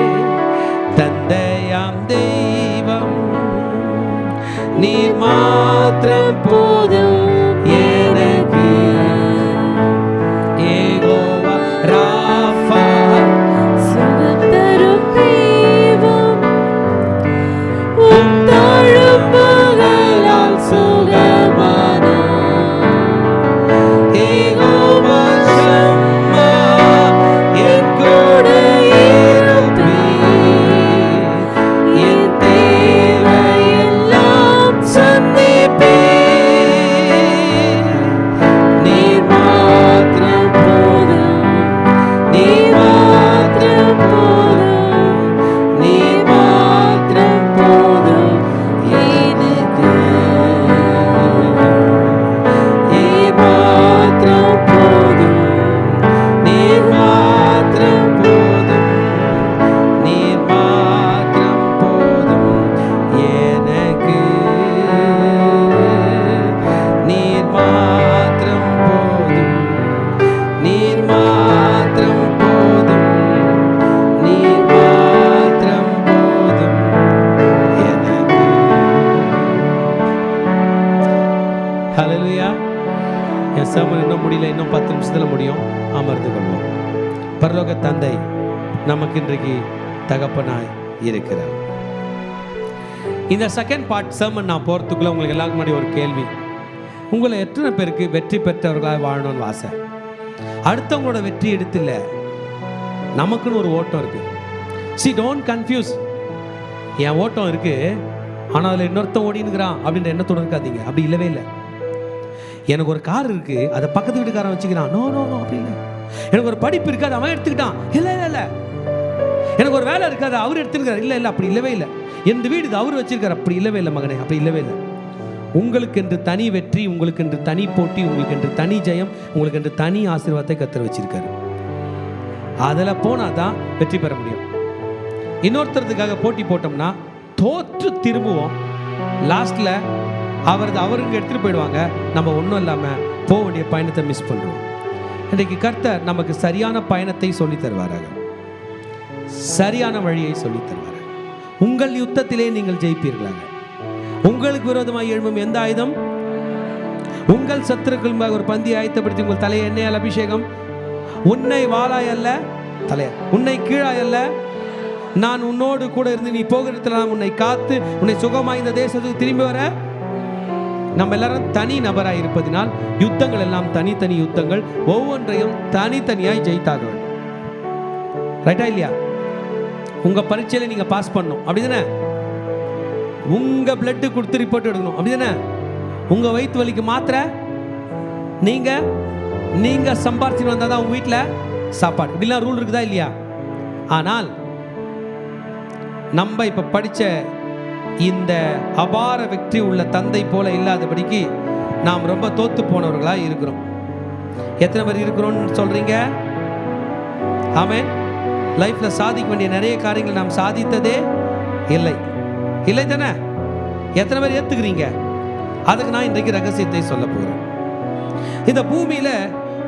தந்தையாம் தெய்வம், நீர் மாத்திரம் போதும் எனக்கு. யெகோவா ராஃபா, சுகம் தரும் தெய்வம், உம் தழும்புகளால் சுகமானார். யெகோவா ஷம்மா, என் கூட இருப்பீர், என் தேவையெல்லாம் சந்திப்பீர். என் sermon இன்னும் முடியல, இன்னும் 10 நிமிஷத்தில் முடியும். அமர்ந்து கொள்வோம். பரலோக தந்தை நமக்கு இன்றைக்கு தகப்பனாய் இருக்கிறார். இந்த செகண்ட் பார்ட் sermon நான் போகிறதுக்குள்ள உங்களுக்கு எல்லாருக்கும் முன்னாடி ஒரு கேள்வி. உங்களை எத்தனை பேருக்கு வெற்றி பெற்றவர்களாக வாழணும்னு ஆசை? அடுத்தவங்களோட வெற்றி எடுத்துல நமக்குன்னு ஒரு ஓட்டம் இருக்கு. See, don't confuse. என் ஓட்டம் இருக்கு, ஆனால் அதில் இன்னொருத்தன் ஓடினுங்கிறான் அப்படின்ற எண்ணத்தோடு இருக்காதீங்க. அப்படி இல்லவே இல்லை. எனக்கு ஒரு கார் இருக்கு, அதை பக்கத்து வீட்டுக்காரன் வச்சுக்கிறான். நோ நோ நோ, அப்படி இல்லை. எனக்கு ஒரு படிப்பு இருக்கு, அதை அவன் எடுத்துக்கிட்டான். இல்லை இல்லை இல்லை. எனக்கு ஒரு வேலை இருக்கு, அதை அவர் எடுத்துக்கிறார். இல்லை இல்லை, அப்படி இல்லவே இல்லை. எந்த வீடு இது அவர் வச்சிருக்காரு. அப்படி இல்லவே இல்லை மகனே, அப்படி இல்லவே இல்லை. உங்களுக்கு என்று தனி வெற்றி, உங்களுக்கு என்று தனி போட்டி, உங்களுக்கு என்று தனி ஜெயம், உங்களுக்கு என்று தனி ஆசீர்வாதத்தை கர்த்தர் வச்சிருக்காரு. அதில் போனால் தான் வெற்றி பெற முடியும். இன்னொருத்தருக்காக போட்டி போட்டோம்னா தோற்று திரும்புவோம். லாஸ்ட்டில் அவருங்க எடுத்துகிட்டு போயிடுவாங்க. நம்ம ஒன்றும் இல்லாமல் போக வேண்டிய பயணத்தை மிஸ் பண்ணுறோம். இன்றைக்கு கர்த்தர் நமக்கு சரியான பயணத்தை சொல்லி தருவாராக, சரியான வழியை சொல்லி தருவாராக. உங்கள் யுத்தத்திலே நீங்கள் ஜெயிப்பீர்களாக. உங்களுக்கு விரோதமாக எழும்பும் எந்த ஆயுதம், உங்கள் சத்துருக்கள் ஒரு பந்தி ஆயத்தப்படுத்தி உங்கள் தலையை எண்ணெயால் அபிஷேகம். உன்னை வாளாய் அல்ல தலைய, உன்னை கீழாய் அல்ல, நான் உன்னோடு கூட இருந்து நீ போகிற இடத்துல நான் உன்னை காத்து உன்னை சுகமாய் இந்த தேசத்துக்கு திரும்பி வர. நம்ம எல்லாரும் தனி நபராய் இருப்பதினால் யுத்தங்கள் எல்லாம் தனித்தனி யுத்தங்கள், ஒவ்வொன்றையும் தனித்தனியாய் ஜெயித்தாக வேண்டும். ரைட்டா இல்லையா? உங்க பரீட்சையில நீங்க பாஸ் பண்ணணும், அப்படிதானே? உங்க பிளட் கொடுத்து ரிப்போர்ட் எடுக்கணும், அப்படிதானே? உங்க வயிற்று வலிக்கு மாத்திரை நீங்க சம்பாரிச்சு வந்தால் தான் உங்க வீட்டில் சாப்பாடு. இப்படிலாம் ரூல் இருக்குதா இல்லையா? ஆனால் நம்ம இப்ப படிச்ச இந்த அபார வெற்றி உள்ள தந்தை போல இல்லாதபடிக்கு நாம் ரொம்ப தோத்து போனவர்களாக இருக்கிறோம். எத்தனை பேர் இருக்கிறோம்னு சொல்றீங்க? ஆமென். லைஃப்ல சாதிக்க வேண்டிய நிறைய காரியங்கள் நாம் சாதித்ததே இல்லை, இல்லை தானே? எத்தனை பேர் ஏத்துக்கிறீங்க? அதுக்கு நான் இன்றைக்கு ரகசியத்தை சொல்ல போகிறேன். இந்த பூமியில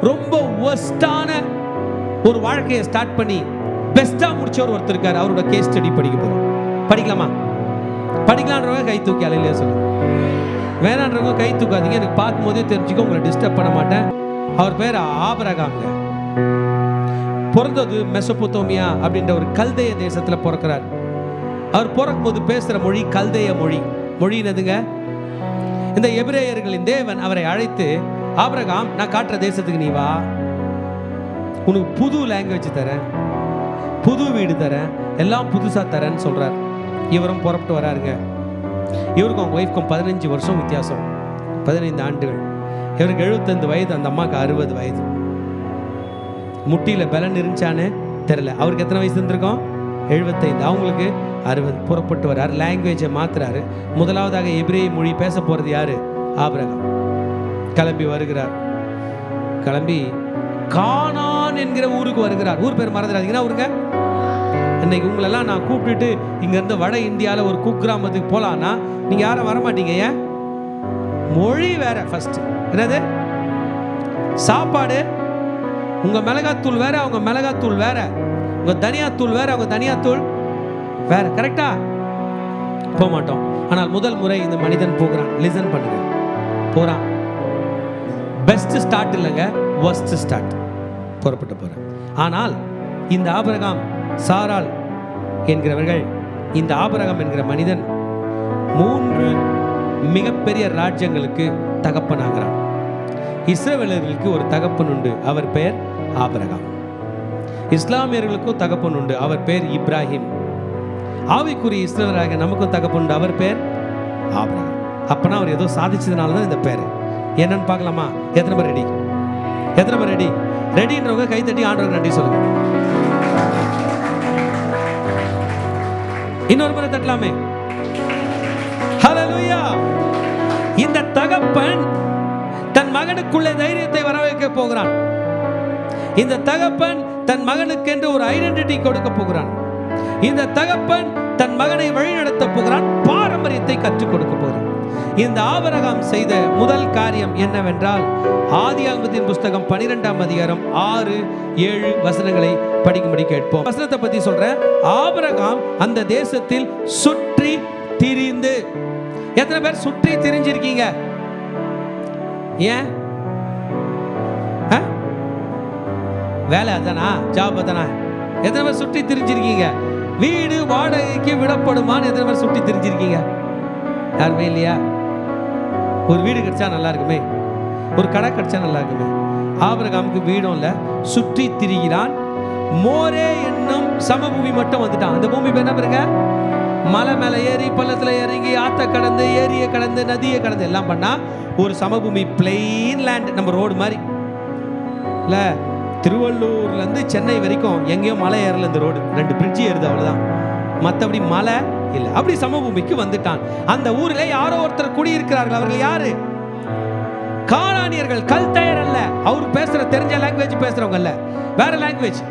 ரொம்ப ஒஸ்டான ஒரு வாழ்க்கையை ஸ்டார்ட் பண்ணி பெஸ்டா முடிச்சவர் ஒருத்தர் இருக்காரு. அவரோட கேஸ் ஸ்டடி படிக்க போறோம். படிக்கலாமா? படிக்கலான்றவங்க கை தூக்கி அலையிலே சொல்லுங்க. வேணான்றவங்க கை தூக்காதீங்க. எனக்கு பார்க்கும் போதே தெரிஞ்சுக்க, உங்களை டிஸ்டர்ப் பண்ண மாட்டேன். அவர் பேர் ஆபிரகாம்ங்க. பிறந்தது மெசொப்பொத்தேமியா அப்படின்ற ஒரு கல்தேய தேசத்துல பிறக்கிறார். அவர் பிறக்கும் போது பேசுற மொழி கல்தேய மொழி. மொழினதுங்க இந்த எபிரேயர்களின் தேவன் அவரை அழைத்து, ஆபிரகாம், நான் காட்டுற தேசத்துக்கு நீ வா, உனக்கு புது லாங்குவேஜ் தரேன், புது வீடு தரேன், எல்லாம் புதுசா தரேன்னு சொல்றார். இவரும் புறப்பட்டு வராருங்க. இவருக்கும் அவங்க ஒய்ஃப்க்கும் 15 வருஷம் வித்தியாசம், 15 ஆண்டுகள். இவருக்கு 75 வயது, அந்த அம்மாவுக்கு 60 வயது. முட்டியில பலன் இருந்துச்சானே தெரியல. அவருக்கு எத்தனை வயசு இருந்திருக்கும்? 75. அவங்களுக்கு 60. புறப்பட்டு வர்றாரு, லாங்குவேஜை மாத்துறாரு. முதலாவதாக எபிரேய மொழி பேச போறது யாரு? ஆபிரகாம். கிளம்பி வருகிறார். கிளம்பி கானான் என்கிற ஊருக்கு வருகிறார். ஊர் பேர் மறந்துடாதீங்கன்னா ஊருங்க. இன்னைக்கு உங்களெல்லாம் நான் கூப்பிட்டுட்டு இங்கேருந்து வட இந்தியாவில் ஒரு குக்கிராமத்துக்கு போகலான்னா நீங்கள் யாரும் வரமாட்டீங்க. ஏன்? மொழி வேற. ஃபர்ஸ்ட் என்னது? சாப்பாடு. உங்கள் மிளகாத்தூள் வேற, அவங்க மிளகாத்தூள் வேற. உங்கள் தனியாத்தூள் வேற, அவங்க தனியாத்தூள் வேற. கரெக்டா? போக மாட்டோம். ஆனால் முதல் முறை இந்த மனிதன் போகிறான். லிசன் பண்ணுங்க. போகிறான். பெஸ்ட் ஸ்டார்ட் இல்லைங்க, வர்ஸ்ட் ஸ்டார்ட். புறப்பட்டு போகிறேன். ஆனால் இந்த ஆபிரகாம், சாராள் என்கிறவர்கள், இந்த ஆபிரகாம் என்கிற மனிதன் 3 மிகப்பெரிய ராஜ்யங்களுக்கு தகப்பனாகிறான். இஸ்ரவேலர்களுக்கு ஒரு தகப்பன் உண்டு, அவர் பெயர் ஆபிரகாம். இஸ்லாமியர்களுக்கும் தகப்பன் உண்டு, அவர் பெயர் இப்ராஹிம். ஆவிக்குரிய இஸ்ரவேலராக நமக்கும் தகப்பன் உண்டு, அவர் பெயர் ஆபிரகாம். அப்பனா அவர் ஏதோ சாதிச்சதுனால தான் இந்த பேர். என்னன்னு பார்க்கலாமா? எத்தனை பேர் ரெடி? எத்தனை பேர் ரெடி? ரெடின்றவங்க கை தட்டி ஆண்டவருக்கு நன்றி சொல்லுங்க. இன்னொரு முறை தட்டலாமே. ஹல்லேலூயா. இந்த தகப்பன் தன் மகனுக்குள்ளே தைரியத்தை வரவைக்க போகிறான். இந்த தகப்பன் தன் மகனுக்கு என்று ஒரு ஐடென்டிட்டி கொடுக்க போகிறான். இந்த தகப்பன் தன் மகனை வழிநடத்த போகிறான். பாரம்பரியத்தை கற்றுக் கொடுக்க போகிறான். இந்த ஆபிரகாம் செய்த முதல் காரியம் என்னவென்றால், ஆதியாகமத்தின் புஸ்தகம் 12ஆம் அதிகாரம் 6, 7 வசனங்களை படிக்கும்படி கேட்போம். வசனத்தை பத்தி சொல்றேன். ஆபிரகாம் அந்த தேசத்தில் சுற்றி திரிந்து. எத்தனை பேர் சுற்றி திரிஞ்சிருக்கீங்க? ஏன்? வேலை அதானா, ஜாப் அதானா? எத்தனை பேர் சுற்றி திரிஞ்சிருக்கீங்க? வீடு வாடகைக்கு விடப்படுமான்னு எத்தனை பேர் சுற்றி திரிஞ்சிருக்கீங்க? யாருமே இல்லையா? ஒரு வீடு கிடைச்சா நல்லா இருக்குமே, ஒரு கடை கிடைச்சா நல்லா இருக்குமே. ஆபிரகாமுக்கு வீடும் இல்லை, சுற்றி திரிகிறான். மோரே என்னும் சமபூமி மட்டும் வந்துட்டான். அந்த பூமி என்ன பாருங்க, மலை மேலே ஏறி பள்ளத்தில் இறங்கி ஆற்றை கடந்து ஏரியை கடந்து நதியை கடந்து எல்லாம் பண்ணா ஒரு சமபூமி, பிளெயின் லேண்ட். நம்ம ரோடு மாதிரி இல்லை, திருவள்ளூர்லேருந்து சென்னை வரைக்கும் எங்கேயோ மலை ஏறல, இந்த ரோடு 2 பிரிட்ஜ் ஏறுது, அவ்வளோதான். மற்றபடி மலை இல்லை. அப்படி சமபூமிக்கு வந்துட்டான். அந்த ஊரில் யாரோ ஒருத்தர் குடியிருக்கிறார்கள். அவர்கள் யாரு? கானானியர்கள், கல்தயர் அல்ல. அவருக்கு பேசுற தெரிஞ்ச லாங்குவேஜ் பேசுறவங்க அல்ல, வேற லாங்குவேஜ்.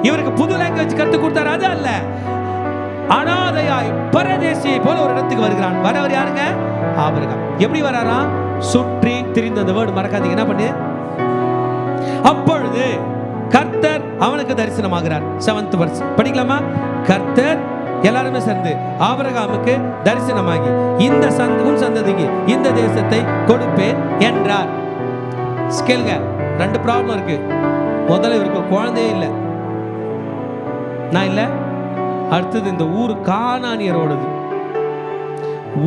இவருக்கு புது லாங்குவேஜ் கற்றுக் கொடுத்தாரு, அது அல்ல. அனாதையாய் பரதேசியை போல ஒரு இடத்துக்கு வருகிறான். வரவர் யாருங்க? ஆபிரகாம். எப்படி வராரா? சுற்றி திரிந்த. அந்த வேர்டு மறக்காதீங்க. என்ன பண்ணு? அப்பொழுது கர்த்தர் அவனுக்கு தரிசனமாகிறார். 7th verse படிக்கலாமா? கர்த்தர் எல்லாருமே சேர்ந்து ஆபிரகாமுக்கு தரிசனமாகி இந்த உன் சந்ததிக்கு இந்த தேசத்தை கொடுப்பேன் என்றார். கேளுங்க, 2 ப்ராப்ளம் இருக்கு. முதல்ல இவருக்கு குழந்தையே இல்லை, நான் இல்லை. அடுத்தது இந்த ஊர் கானானியரோடது.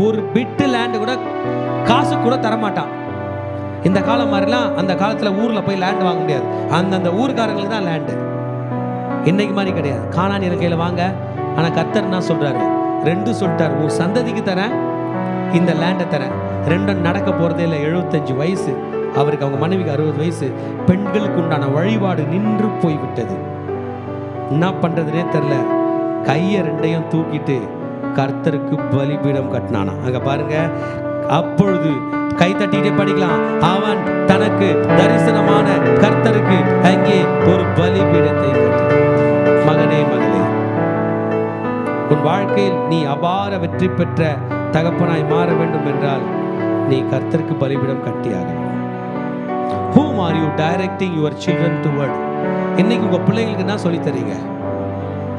ஒரு பிட்டு லேண்டு கூட காசு கூட தரமாட்டான். இந்த காலம் மாதிரிலாம் அந்த காலத்தில் ஊரில் போய் லேண்ட் வாங்க முடியாது. அந்தந்த ஊருக்காரங்களுக்கு தான் லேண்டு. இன்னைக்கு மாதிரி கிடையாது. கானானியர் கையில் வாங்க. ஆனால் கர்த்தர் என்ன சொல்கிறாரு? 2 சொல்லிட்டார். ஒரு சந்ததிக்கு தரேன், இந்த லேண்டை தரேன். 2 நடக்க போகிறதே இல்லை. 75 வயசு அவருக்கு, அவங்க மனைவிக்கு 60 வயசு. பெண்களுக்கு உண்டான வழிபாடு நின்று போய்விட்டது. என்ன பண்ணுறதுனே தெரில. கையை 2ஐயும் தூக்கிட்டு கர்த்தருக்கு பலிபீடம் கட்டினானா. அங்கே பாருங்க. அப்பொழுது கை தட்டிட்டே படிக்கலாம். அவன் தனக்கு தரிசனமான கர்த்தருக்கு அங்கே ஒரு பலிபீடத்தை கட்டினான். மகனே, மகளே, உன் வாழ்க்கையில் நீ அபார வெற்றி பெற்ற தகப்பனாய் மாற வேண்டும் என்றால் நீ கர்த்தருக்கு பலிபீடம் கட்டியாக. Whom are you directing your children toward? இன்னைக்கு உங்க பிள்ளைங்களுக்கு என்ன சொல்லி தரீங்க?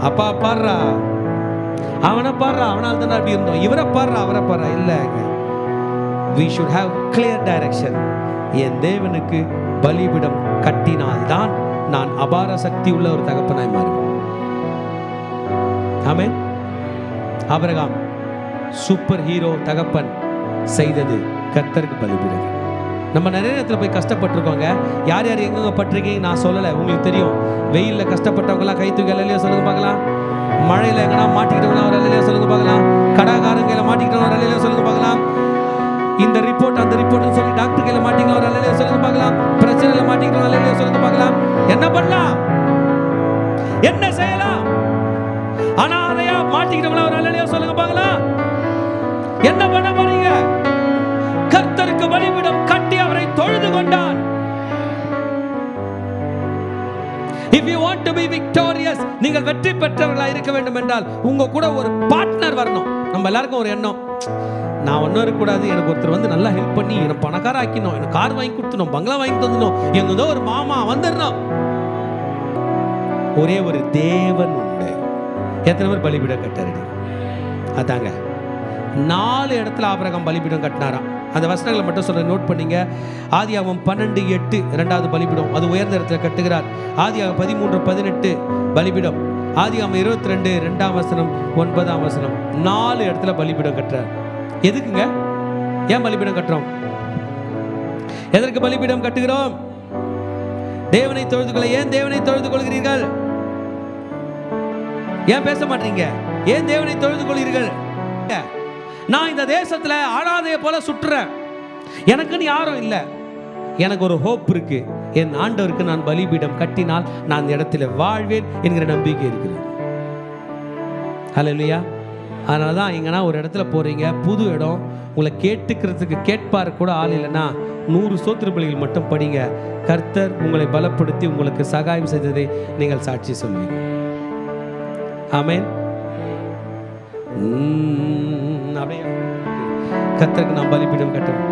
அப்பா பாடுறா, அவனை பாடுறா, அவனால் தானே அப்படி இருந்தோம். இவரை பாடுறா, அவரை பாடுறா. இல்லைங்க. We should have clear direction. என் தேவனுக்கு பலிபீடம் கட்டினால்தான் நான் அபார சக்தி உள்ள ஒரு தகப்பனாய் மாறுவேன். ஆமென். ஆபிரகாம் சூப்பர் ஹீரோ தகப்பன் செய்தது கர்த்தருக்கு பலிபீடம். நம்ம நிறைய நேரத்தில் போய் கஷ்டப்பட்டிருக்கோங்க. யார் யார் எங்கெங்க பட்டிருக்கீங்க நான் சொல்லலை, உங்களுக்கு தெரியும். வெயிலில் கஷ்டப்பட்டவங்களாம் கை தூக்கி இல்லையா சொல்லுங்க பார்க்கலாம். மழையில் எங்கன்னா மாட்டிக்கிட்டவங்களா ஒரு இல்லையா சொல்லுங்க பார்க்கலாம். கடாகாரங்கையில் மாட்டிக்கிட்டவங்க ஒரு இல்லையா சொல்லுங்க பார்க்கலாம். இந்த ரிப்போர்ட் அந்த ரிப்போர்ட்னு சொல்லி டாக்டர் கையில் மாட்டிக்கலாம் ஒரு இல்லையா சொல்லுங்க பார்க்கலாம். பிரச்சனையில் மாட்டிக்கிறவங்க இல்லையா சொல்லுங்க பார்க்கலாம். என்ன பண்ணலாம்? என்ன செய்யலாம்? அனாதையா மாட்டிக்கிறவங்களா ஒரு இல்லையா சொல்லுங்க பார்க்கலாம். என்ன பண்ண போறீங்க? கர்த்தருக்கு பலிபீடம் கட்டி அவரை தொழுது கொண்டான். If you want to be victorious, நீங்கள் வெற்றி பெற்றவர்களாக இருக்க வேண்டும் என்றால் உங்க கூட ஒரு பார்ட்னர் வரணும். நம்ம எல்லாருக்கும் ஒரு எண்ணம், நான் ஒன்றும் இருக்கக்கூடாது, எனக்கு ஒருத்தர் வந்து நல்லா ஹெல்ப் பண்ணி எனக்கு பணக்கார ஆக்கினோம், எனக்கு கார் வாங்கி கொடுத்தணும், பங்களா வாங்கி தந்தணும், எங்கதோ ஒரு மாமா வந்துடணும். ஒரே ஒரு தேவன் உண்டு. எத்தனை பேர் பலிபீடம் கட்டாரு? அதாங்க 4 இடத்துல ஆபிரகாம் பலிபீடம் கட்டினாராம். அந்த வசனங்களை மட்டும் சொல்ல நோட் பண்ணீங்க. ஆதியாகமம் 12:8 2வது பலிபீடம், அது உயர்ந்த இடத்துல கட்டுகிறார். ஆதியாகமம் 13:18 பலிபீடம். ஆதியாகமம் 22 2ஆம் வசனம் 9ஆம் வசனம் 4 இடத்துல பலிபீடம் கட்டுறார். எதுக்குங்க? ஏன் பலிபீடம் கட்டுறோம்? எதற்கு பலிபீடம் கட்டுகிறோம்? தேவனை தொழுது கொள்ள. ஏன் தேவனை தொழுது கொள்கிறீர்கள்? ஏன் பேச மாட்டீங்க? ஏன் தேவனை தொழுது கொள்கிறீர்கள்? நான் இந்த தேசத்துல அனாதையை போல சுற்றுறேன், எனக்குன்னு யாரும் இல்லை, எனக்கு ஒரு ஹோப் இருக்கு, என் ஆண்டவருக்கு நான் பலிபீடம் கட்டினால் நான் இந்த இடத்துல வாழ்வேன் என்கிற நம்பிக்கை இருக்குது. ஹல்லேலூயா. அதனால தான் எங்கன்னா ஒரு இடத்துல போறீங்க, புது இடம், உங்களை கேட்டுக்கிறதுக்கு கேட்பார் கூட ஆள் இல்லைன்னா 100 ஸ்தோத்திர பலிகள் மட்டும் படிங்க. கர்த்தர் உங்களை பலப்படுத்தி உங்களுக்கு சகாயம் செய்ததை நீங்கள் சாட்சி சொல்வீங்க. ஆமென். கர்த்தருக்கு நாம் பலிபீடம் கட்டுவோம்.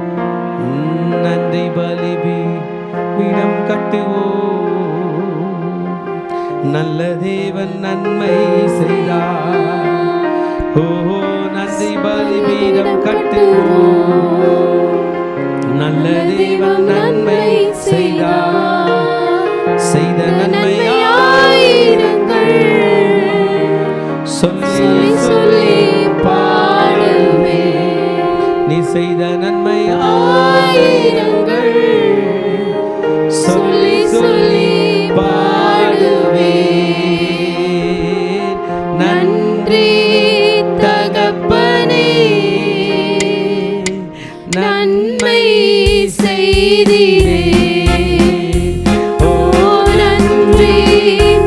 நன்றி பலிபீடம் கட்டுவோம், நல்ல தேவன் நன்மை செய்தார். ஓ நன்றி பலிபீடம் கட்டுவோம், நல்ல தேவன் நன்மை செய்தார். செய்த நன்மையாயிரங்கள் சொல்லி சொல்லி பாடுவே. நீ செய்த நன்மையாயிரங்கள் சொல்லி சொல்லி பாடுவே. நன்றி தகப்பனே, நன்மை செய்தீரே. ஓ நன்றி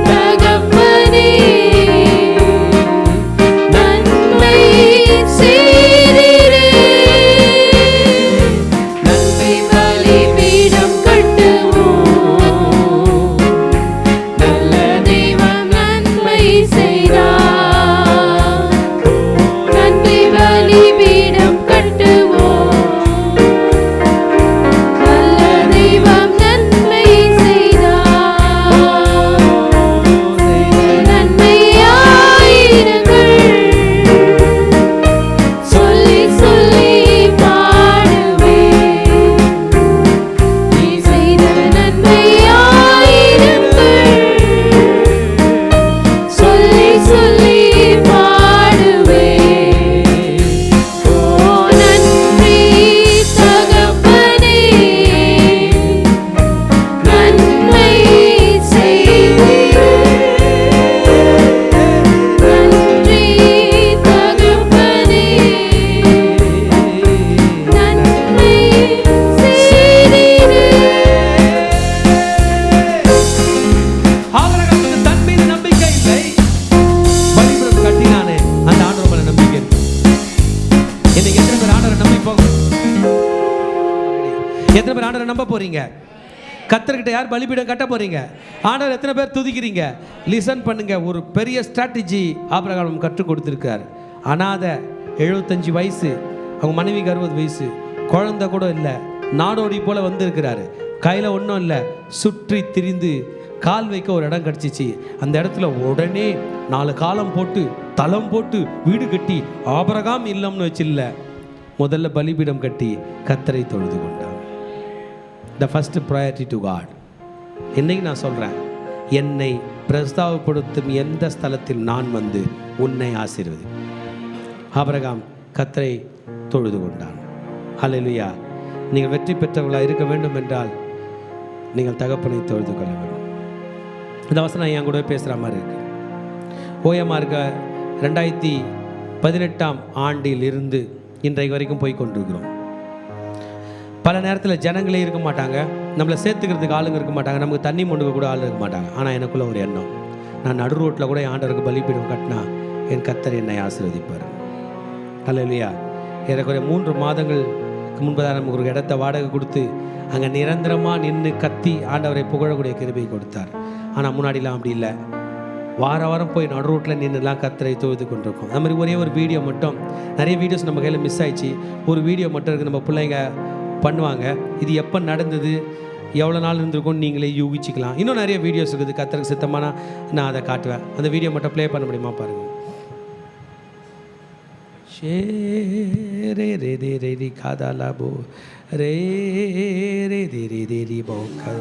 தகப்பனே, நன்மை செய்தீரே. நன்மை பலிபீடம் கட்டுவோம், நல்ல தெய்வம் நன்மை செய்தார். நன்றி பலிபீடம் கட்டுவோம், நல்ல தெய்வம் நன்மை செய்தார். நன்மையாயிரங்கள் சொல்லி சொல்லி பாடுவே. நீ செய்த நன்மையாயிரங்கள் சொல்லி சொல்லி பாடுவே. ஓ நன்றி தகப்பனே, நன்மை செய்தீரே. நன்றி தகப்பனே, நன்மை செய்தீரே. ஆபிரகாமுக்கு தன் மீது நம்பிக்கை இல்லை, பலிபீடம் கட்டினானே அந்த ஆண்டவர் மேல நம்பிக்கை இருக்கு. இன்னைக்கு எத்தனை பேர் ஆண்டவரை நம்பி போங்க? எத்தனை பேர் ஆண்டவரை நம்ப போறீங்க? கர்த்தர்கிட்ட யார் பலிபீடம் கட்ட போறீங்க? ஆண்டவர் எத்தனை பேர் துதிக்கிறீங்க? லிசன் பண்ணுங்க. ஒரு பெரிய ஸ்ட்ராட்டஜி ஆபிரகாம் கற்றுக் கொடுத்திருக்கார். அனாதை, 75 வயசு, அவங்க மனைவிக்கு 60 வயசு, குழந்தை கூட இல்லை, நாடோடி போல வந்திருக்கிறாரு. கையில் ஒன்றும் இல்லை, சுற்றி திரிந்து கால் வைக்க ஒரு இடம் கிடச்சிச்சு. அந்த இடத்துல உடனே 4 காலம் போட்டு தளம் போட்டு வீடு கட்டி ஆபிரகாம் இல்லம்னு வச்சில்ல, முதல்ல பலிபீடம் கட்டி கர்த்தரை தொழுது கொண்டார். The first priority to God. இன்னைக்கு நான் சொல்கிறேன், என்னை பிரஸ்தாவப்படுத்தும் எந்த ஸ்தலத்தில் நான் வந்து உன்னை ஆசீர்வதி. ஆபிரகாம் கர்த்தரை தொழுது கொண்டான். ஹல்லேலூயா. நீங்கள் வெற்றி பெற்றவர்களாக இருக்க வேண்டும் என்றால் நீங்கள் தகப்பனை தொழுது கொள்ள வேண்டும். இந்த வசனம் என் கூட பேசுகிற மாதிரி இருக்கு. ஓஎம்ஆர்க 2018ஆம் ஆண்டில் இருந்து இன்றைக்கு வரைக்கும் போய் கொண்டிருக்கிறோம். பல நேரத்தில் ஜனங்களே இருக்க மாட்டாங்க, நம்மளை சேர்த்துக்கிறதுக்கு ஆளுங்க இருக்க மாட்டாங்க, நமக்கு தண்ணி மொண்டுக்க கூட ஆள் இருக்க மாட்டாங்க. ஆனால் எனக்குள்ள ஒரு எண்ணம், நான் நடு ரோட்டில் கூட என் ஆண்டவருக்கு பலிபீடம் கட்டினா என் கர்த்தர் என்னை ஆசீர்வதிப்பார். ஹல்லேலூயா. ஏறக்குறைய 3 மாதங்களுக்கு முன்பதாக நமக்கு ஒரு இடத்த வாடகை கொடுத்து அங்கே நிரந்தரமாக நின்று கத்தி ஆண்டவரை புகழக்கூடிய கிருபை கொடுத்தார். ஆனால் முன்னாடிலாம் அப்படி இல்லை. வார வாரம் போய் நடு ரோட்டில் நின்றுலாம் கர்த்தரை தொழுது கொண்டிருக்கோம். அது மாதிரி ஒரே ஒரு வீடியோ மட்டும், நிறைய வீடியோஸ் நம்ம கையில் மிஸ் ஆயிடுச்சு, ஒரு வீடியோ மட்டும் இருக்குது. நம்ம பிள்ளைங்க பண்ணுவாங்க. இது எப்போ நடந்தது, எவ்வளோ நாள் இருந்திருக்கும்னு நீங்களே யூகிச்சிக்கலாம். இன்னும் நிறைய வீடியோஸ் இருக்குது, கர்த்தருக்கு சித்தமான நான் அதை காட்டுவேன். அந்த வீடியோ மட்டும் ப்ளே பண்ண முடியுமா பாருங்கள். ஷே ரே ரே ரே ரே ரி காதா போ ரே ரே ரே ரே ரே ரி போ கா.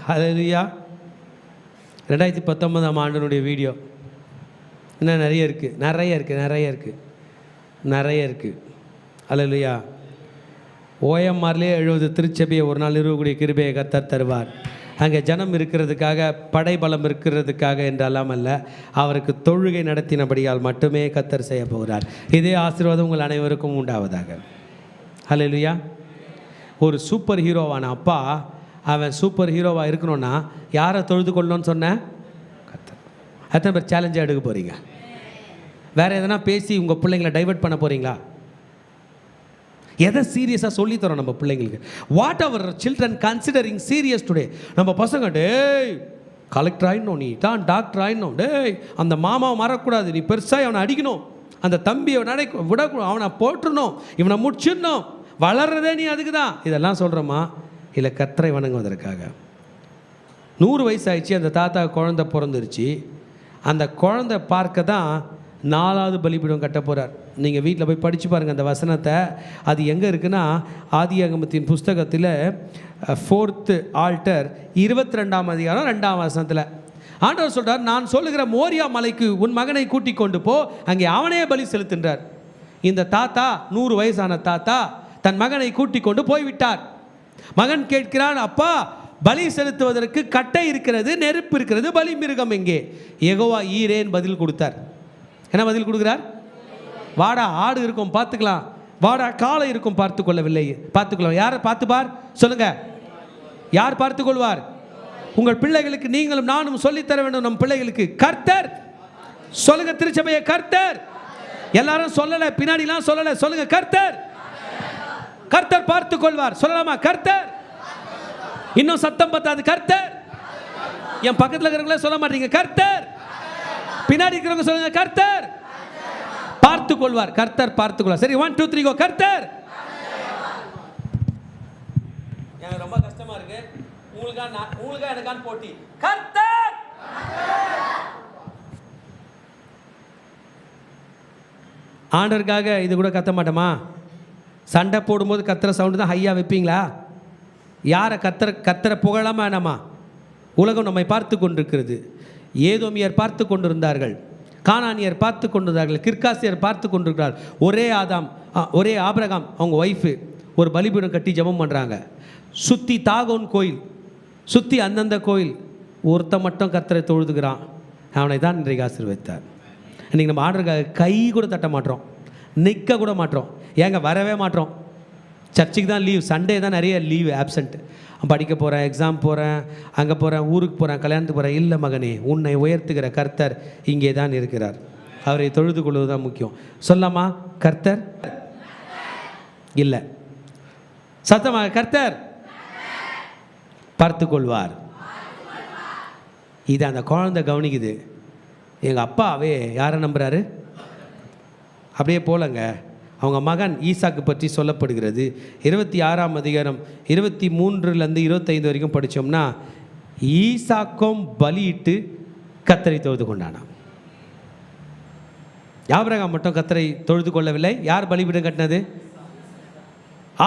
ஹல்லேலூயா. 2019ஆம் ஆண்டினுடைய வீடியோ இன்னும் நிறைய இருக்குது. ஹல்லேலூயா. ஓஎம்ஆர்லேயே 70 திருச்சபையை ஒரு நாள் நிறுவக்கூடிய கிருபையை கர்த்தர் தருவார். அங்கே ஜனம் இருக்கிறதுக்காக, படைபலம் இருக்கிறதுக்காக என்றெல்லாம் அல்ல, அவருக்கு தொழுகை நடத்தினபடியால் மட்டுமே கர்த்தர் செய்ய போகிறார். இதே ஆசீர்வாதம் உங்கள் அனைவருக்கும் உண்டாவதாக. ஹல்லேலூயா. ஒரு சூப்பர் ஹீரோவான அப்பா, அவன் சூப்பர் ஹீரோவாக இருக்கணும்னா யாரை தொழுது கொள்ளணும்னு சொன்னேன்? கர்த்தர். எத்தனை பேர் சேலஞ்சாக எடுக்க போகிறீங்க? வேறு எதனா பேசி உங்கள் பிள்ளைங்களை டைவர்ட் பண்ண போகிறீங்களா? எதை சீரியஸாக சொல்லித்தரோம் நம்ம பிள்ளைங்களுக்கு? What our children considering serious today? நம்ம பசங்க, டேய் கலெக்டர் ஆகிடணும், நீ தான் டாக்டர் ஆகிடணும், டேய் அந்த மாமாவை மறக்கக்கூடாது, நீ பெருசாக அவனை அடிக்கணும், அந்த தம்பியை விட அவனை போட்டுடணும், இவனை முடிச்சிடணும், வளர்றதே நீ அதுக்கு தான். இதெல்லாம் சொல்கிறோமா? இல்லை கர்த்தரை வணங்குவதற்காக. 100 வயசு ஆயிடுச்சு, அந்த தாத்தா குழந்தை பிறந்துருச்சு. அந்த குழந்தை பார்க்க தான் 4வது பலிபீடம் கட்ட போகிறார். நீங்கள் வீட்டில் போய் படித்து பாருங்கள் அந்த வசனத்தை. அது எங்கே இருக்குன்னா, ஆதியாகமத்தின் புஸ்தகத்தில் 4th ஆல்டர் 22ஆம் அதிகாரம் 2ஆம் வசனத்தில் ஆண்டவர் சொல்கிறார், நான் சொல்லுகிற மோரியா மலைக்கு உன் மகனை கூட்டி கொண்டு போ, அங்கே அவனே பலி செலுத்துன்றார். இந்த தாத்தா 100 வயசான தாத்தா தன் மகனை கூட்டி கொண்டு போய்விட்டார். மகன் கேட்கிறான், அப்பா பலி செலுத்துவதற்கு கட்டை இருக்கிறது, நெருப்பு இருக்கிறது, பலி மிருகம் எங்கே? யெகோவா ஈரேன் பதில் கொடுத்தார். என்ன பதில் கொடுக்குறார்? வாடா ஆடு இருக்கும் பார்த்துக்கலாம், வாடா காளை இருக்கும் பார்த்துக்கொள்ளவில்லை, பார்த்துக்கொள்ள. யாரை பார்த்துப்பார் சொல்லுங்க? யார் பார்த்துக்கொள்வார்? உங்கள் பிள்ளைகளுக்கு நீங்களும் நானும் சொல்லித்தர வேண்டும். நம் பிள்ளைகளுக்கு கர்த்தர் சொல்லுங்க. திருச்சபையை கர்த்தர். எல்லாரும் சொல்லலை, பின்னாடிலாம் சொல்லலை, சொல்லுங்க கர்த்தர். கர்த்தர் பார்த்துக் கொள்வார். சொல்லலாமா? கர்த்தர். இன்னும் சத்தம் பத்தாது, கர்த்தர். என் பக்கத்தில் இருக்கிறவங்களே சொல்ல மாட்டீங்க, கர்த்தர். பின்னாடி இருக்கிறவங்க சொல்லுங்க, கர்த்தர் பார்த்துக் கொள்வார். கர்த்தர் பார்த்துக் கொள்வார். சரி, 1 2 3 கோ. கர்த்தர். எனக்கு ரொம்ப கஷ்டமா இருக்கு. உங்களுக்கா எனக்கான போட்டி. கர்த்தர். ஆண்டவருக்காக இது கூட கத்த மாட்டோமா? சண்டை போடும்போது கத்துற சவுண்டு தான் ஹையா வைப்பீங்களா? யாரை கத்தரை புகழாம வேணாமா? உலகம் நம்மை பார்த்து கொண்டிருக்கிறது. ஏதோமியர் பார்த்து கொண்டிருந்தார்கள், கானானியர் பார்த்து கொண்டிருந்தார்கள், கிர்காசியர் பார்த்து கொண்டிருக்கிறார். ஒரே ஆபிரகாம் அவங்க ஒய்ஃபு ஒரு பலிபீடம் கட்டி ஜெபம் பண்ணுறாங்க. சுற்றி தாகோன் கோயில், சுற்றி அந்தந்த கோயில். ஒருத்த மட்டும் கர்த்தரை தொழுதுகிறான். அவனை தான் இன்றைக்கு ஆசீர்வதித்தார். இன்றைக்கி நம்ம ஆண்டவருக்காக கை கூட தட்ட மாட்டோம், நிற்க கூட மாட்டோம். ஏங்க வரவே மாட்டோம். சர்ச்சுக்கு தான் லீவ், சண்டே தான் நிறைய லீவு, ஆப்சண்ட். படிக்க போகிறேன், எக்ஸாம் போகிறேன், அங்கே போகிறேன், ஊருக்கு போகிறேன், கல்யாணத்துக்கு போகிறேன். இல்லை மகனே, உன்னை உயர்த்துகிற கர்த்தர் இங்கே தான் இருக்கிறார். அவரை தொழுது கொள்வது தான் முக்கியம். சொல்லாமா? கர்த்தர் இல்லை, சத்தமாக கர்த்தர் பார்த்து கொள்வார். இது அந்த குழந்தை கவனிக்குது. எங்கள் அப்பாவே யாரை நம்புகிறாரு? அப்படியே போலங்க. அவங்க மகன் ஈசாக்கு பற்றி சொல்லப்படுகிறது. 26ஆம் அதிகாரம் 23லேருந்து 25 வரைக்கும் படித்தோம்னா, ஈசாக்கும் பலியிட்டு கர்த்தரை தொழுது கொண்டானான். ஆபிரகாம் மட்டும் கர்த்தரை தொழுது கொள்ளவில்லை. யார் பலிபீடம் கட்டினது?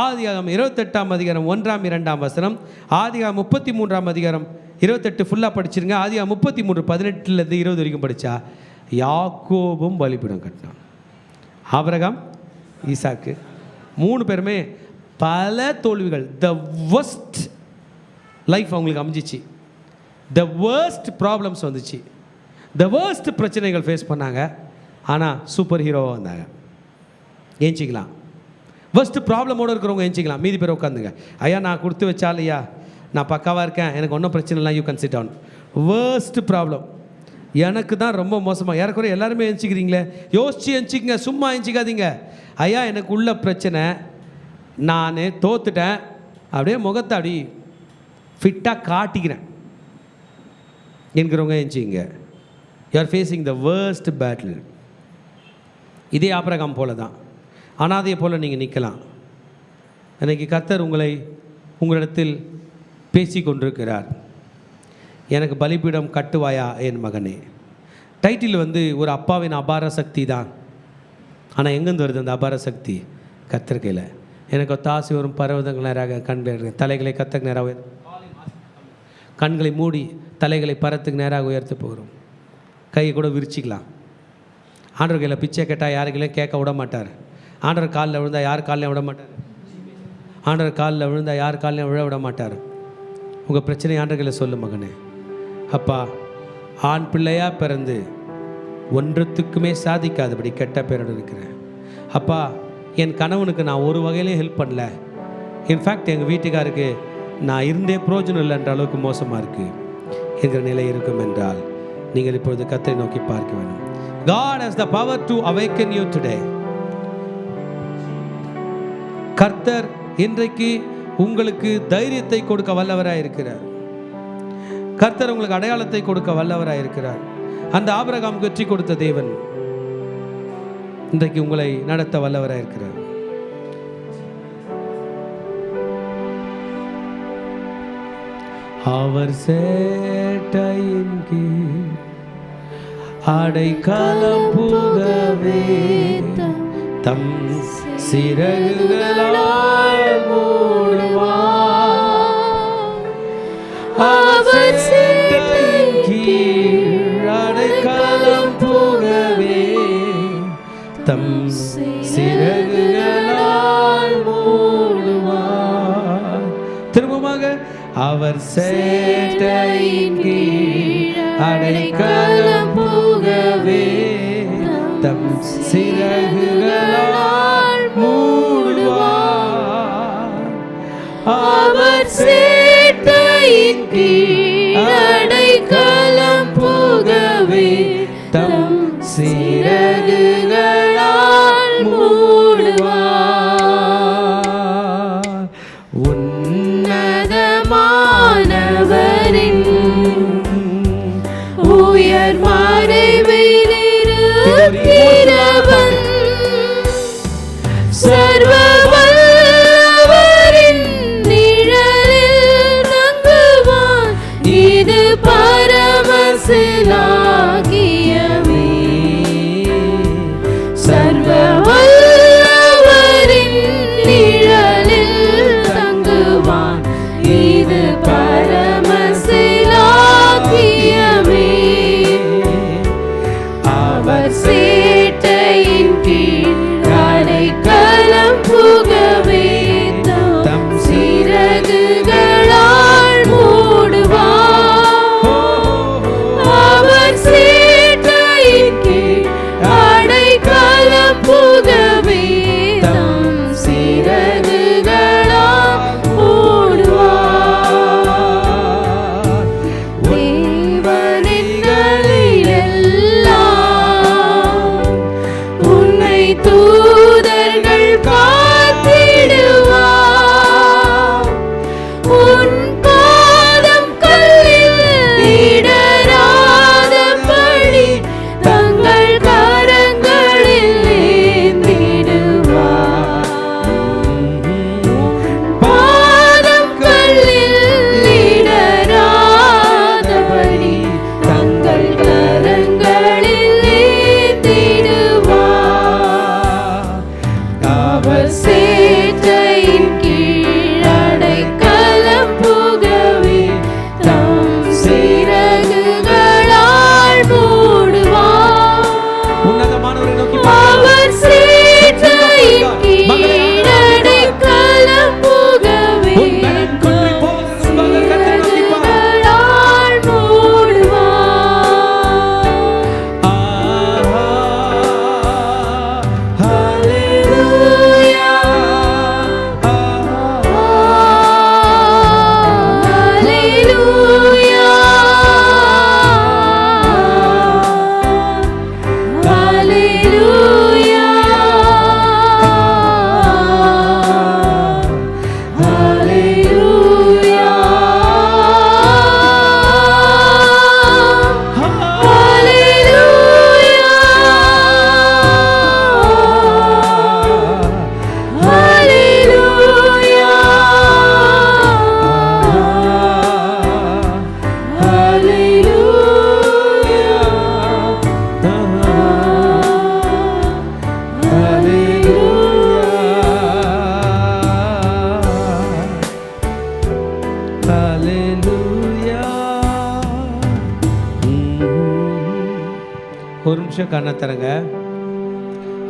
ஆதியாகமம் 28ஆம் அதிகாரம் 1ஆம் 2ஆம் வசனம், ஆதியாகமம் 33ஆம் அதிகாரம் 28 ஃபுல்லாக படிச்சிருங்க. ஆதியாகமம் 33 18லேருந்து 20 வரைக்கும் படித்தா, யாக்கோபும் பலிபீடம் கட்டினான். ஆபிரகாம், ஈசாக்கு 3 பேருமே பல தோல்விகள். த வர்ஸ்ட் லைஃப் அவங்களுக்கு அமைஞ்சிச்சு. த வர்ஸ்ட் ப்ராப்ளம்ஸ் வந்துச்சு. த வர்ஸ்ட் பிரச்சனைகள் ஃபேஸ் பண்ணாங்க. ஆனால் சூப்பர் ஹீரோவாக வந்தாங்க. ஏஞ்சிக்கலாம். ஃபர்ஸ்ட் ப்ராப்ளமோடு இருக்கிறவங்க ஏஞ்சிக்கலாம். மீதி பேர் உட்காந்துங்க. ஐயா நான் கொடுத்து வச்சால் ஐயா நான் பக்காவாக இருக்கேன், எனக்கு ஒன்றும் பிரச்சனை இல்லை, you can sit down. Worst problem எனக்கு தான் ரொம்ப மோசமாக. ஏறக்குறைய எல்லாருமே எழுச்சிக்கிறீங்களே, யோசிச்சு எழுச்சிக்கங்க, சும்மா எழுச்சிக்காதீங்க. ஐயா எனக்கு உள்ள பிரச்சனை, நான் தோத்துட்டேன், அப்படியே முகத்தை அப்படி ஃபிட்டாக காட்டிக்கிறேன் என்கிறவங்க எழுச்சிங்க. You are facing the worst battle. இதே ஆபிரகாம் போல தான், அனாதையை போல் நீங்கள் நிற்கலாம். இன்றைக்கி கர்த்தர் உங்களிடத்தில் பேசி கொண்டிருக்கிறார். எனக்கு பலிபீடம் கட்டுவாயா என் மகனே. டைட்டில் ஒரு அப்பாவின் அபார சக்தி தான். ஆனால் எங்கேருந்து வருது அந்த அபார சக்தி? கர்த்தர் கையில். எனக்கு தாசி வரும் பர்வதங்கள் நேராக கண்கள், தலைகளை கத்தக்கு நேராக கண்களை மூடி தலைகளை பரத்துக்கு நேராக உயர்த்த போகிறோம். கையை கூட விரிச்சிக்கலாம். ஆண்டவர் கையில் பிச்சை கேட்டால் யாருக்கையும் கேட்க விட மாட்டார். ஆண்டவர் காலில் விழுந்தால் யார் காலையும் விட மாட்டார். ஆண்டவர் காலில் விழுந்தால் யார் காலையும் விழ விட மாட்டார். உங்கள் பிரச்சனை ஆண்டவர்களை சொல்லு மகனே. அப்பா, ஆண் பிள்ளையாக பிறந்து ஒன்றத்துக்குமே சாதிக்காதபடி கெட்ட பேரோடு இருக்கிறேன். அப்பா, என் கணவனுக்கு நான் ஒரு வகையிலையும் ஹெல்ப் பண்ணல. இன்ஃபேக்ட் எங்கள் வீட்டுக்காருக்கு நான் இருந்தே பிரயோஜனம் இல்லைன்ற அளவுக்கு மோசமாக இருக்குது என்கிற நிலை இருக்கும் என்றால் நீங்கள் இப்பொழுது கர்த்தரை நோக்கி பார்க்க வேண்டும். God has the power to awaken you today. கர்த்தர் இன்றைக்கு உங்களுக்கு தைரியத்தை கொடுக்க வல்லவராக இருக்கிறார். கர்த்தர் உங்களுக்கு அடையாளத்தை கொடுக்க வல்லவராக இருக்கிறார். அந்த ஆபிரகாமுக்கு வெற்றி கொடுத்த தேவன் இன்றைக்கு உங்களை நடத்த வல்லவராக இருக்கிறார். அவர் சேட்டையின் கீழ் அடைக்கலம் புகவே தம் சிறகுகளால் மூடுவார். அவர் சேட்டையின் கீழ் அடைக்கலம் புகவே தம் சிறகுகளால் மூடுவார். திரும்பமாக அவர் சேட்டையின் கீழ் அடைக்கலம் புகவே தம் சிறகுகளால் மூடுவார். அவர் சேட்டையின் கீழ் அடைக்கலம் புகவே தம் சிறகுகளால் மூடுவார். உன்னதமானவரின் உயர் மறைவில் இருக்கிறவன் சர்வ வல்லவரின் நிழலில் தங்குவான். இது பரமசிலாகியமே. சர்வ வல்லவரின் நிழலில் தங்குவான். இது பரமசிலாகியமே. அவர் சேட்டையின் கீழ் அடைக்கலம் புகவே தம் சிறகுகளால் மூடுவார். அவர் சேட்டையின் கீழ் அடைக்கலம் புகவே தம் சிறகுகளால் மூடுவார். தேவனின் எல்லாம் உன்னை தூதர்கள் காத்திடுவார். உன் பாதம் கல்லில் இடராதபடி தங்கள் கரங்களில் ஏந்திடுவார். பாதம் கல்லில் இடராதபடி தங்கள் கரங்களில் ஏந்திடுவார். அவர் சேட்டையின் கீழ் அடைக்கலம் புகவே தம் சிறகுகளால் மூடுவார். உன்னதமானவரை நோக்கி அவர் சேட்டையின் கீழ் அடைக்கலம் புகவே சிறகுகளால் மூடுவார். ஹல்லேலூயா, ஹல்லேலூயா, ஹல்லேலூயா, ஹல்லேலூயா, ஹல்லேலூயா, ஒரு நிமிஷம் கண்ணை தரங்க.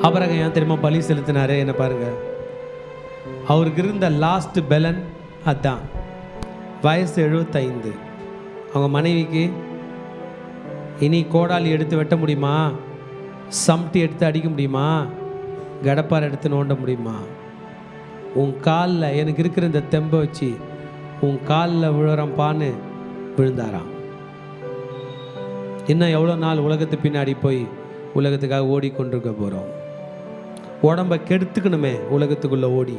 அப்புறம் ஏன் தெரியுமா பலி செலுத்தினாரு? என்ன பாருங்க, அவருக்கு இருந்த லாஸ்ட் பெலன் அதான். வயசு 75. அவங்க மனைவிக்கு இனி கோடாலி எடுத்து வெட்ட முடியுமா? சம்டி எடுத்து அடிக்க முடியுமா? கடப்பார் எடுத்து நோண்ட முடியுமா? உன் காலில் எனக்கு இருக்கிற இந்த தெம்பை வச்சு உன் காலில் விழுறப்பான்னு விழுந்தாராம். இன்னும் எவ்வளோ நாள் உலகத்து பின்னாடி போய் உலகத்துக்காக ஓடிக்கொண்டிருக்க போகிறோம்? உடம்பை கெடுத்துக்கணுமே, உலகத்துக்குள்ளே ஓடி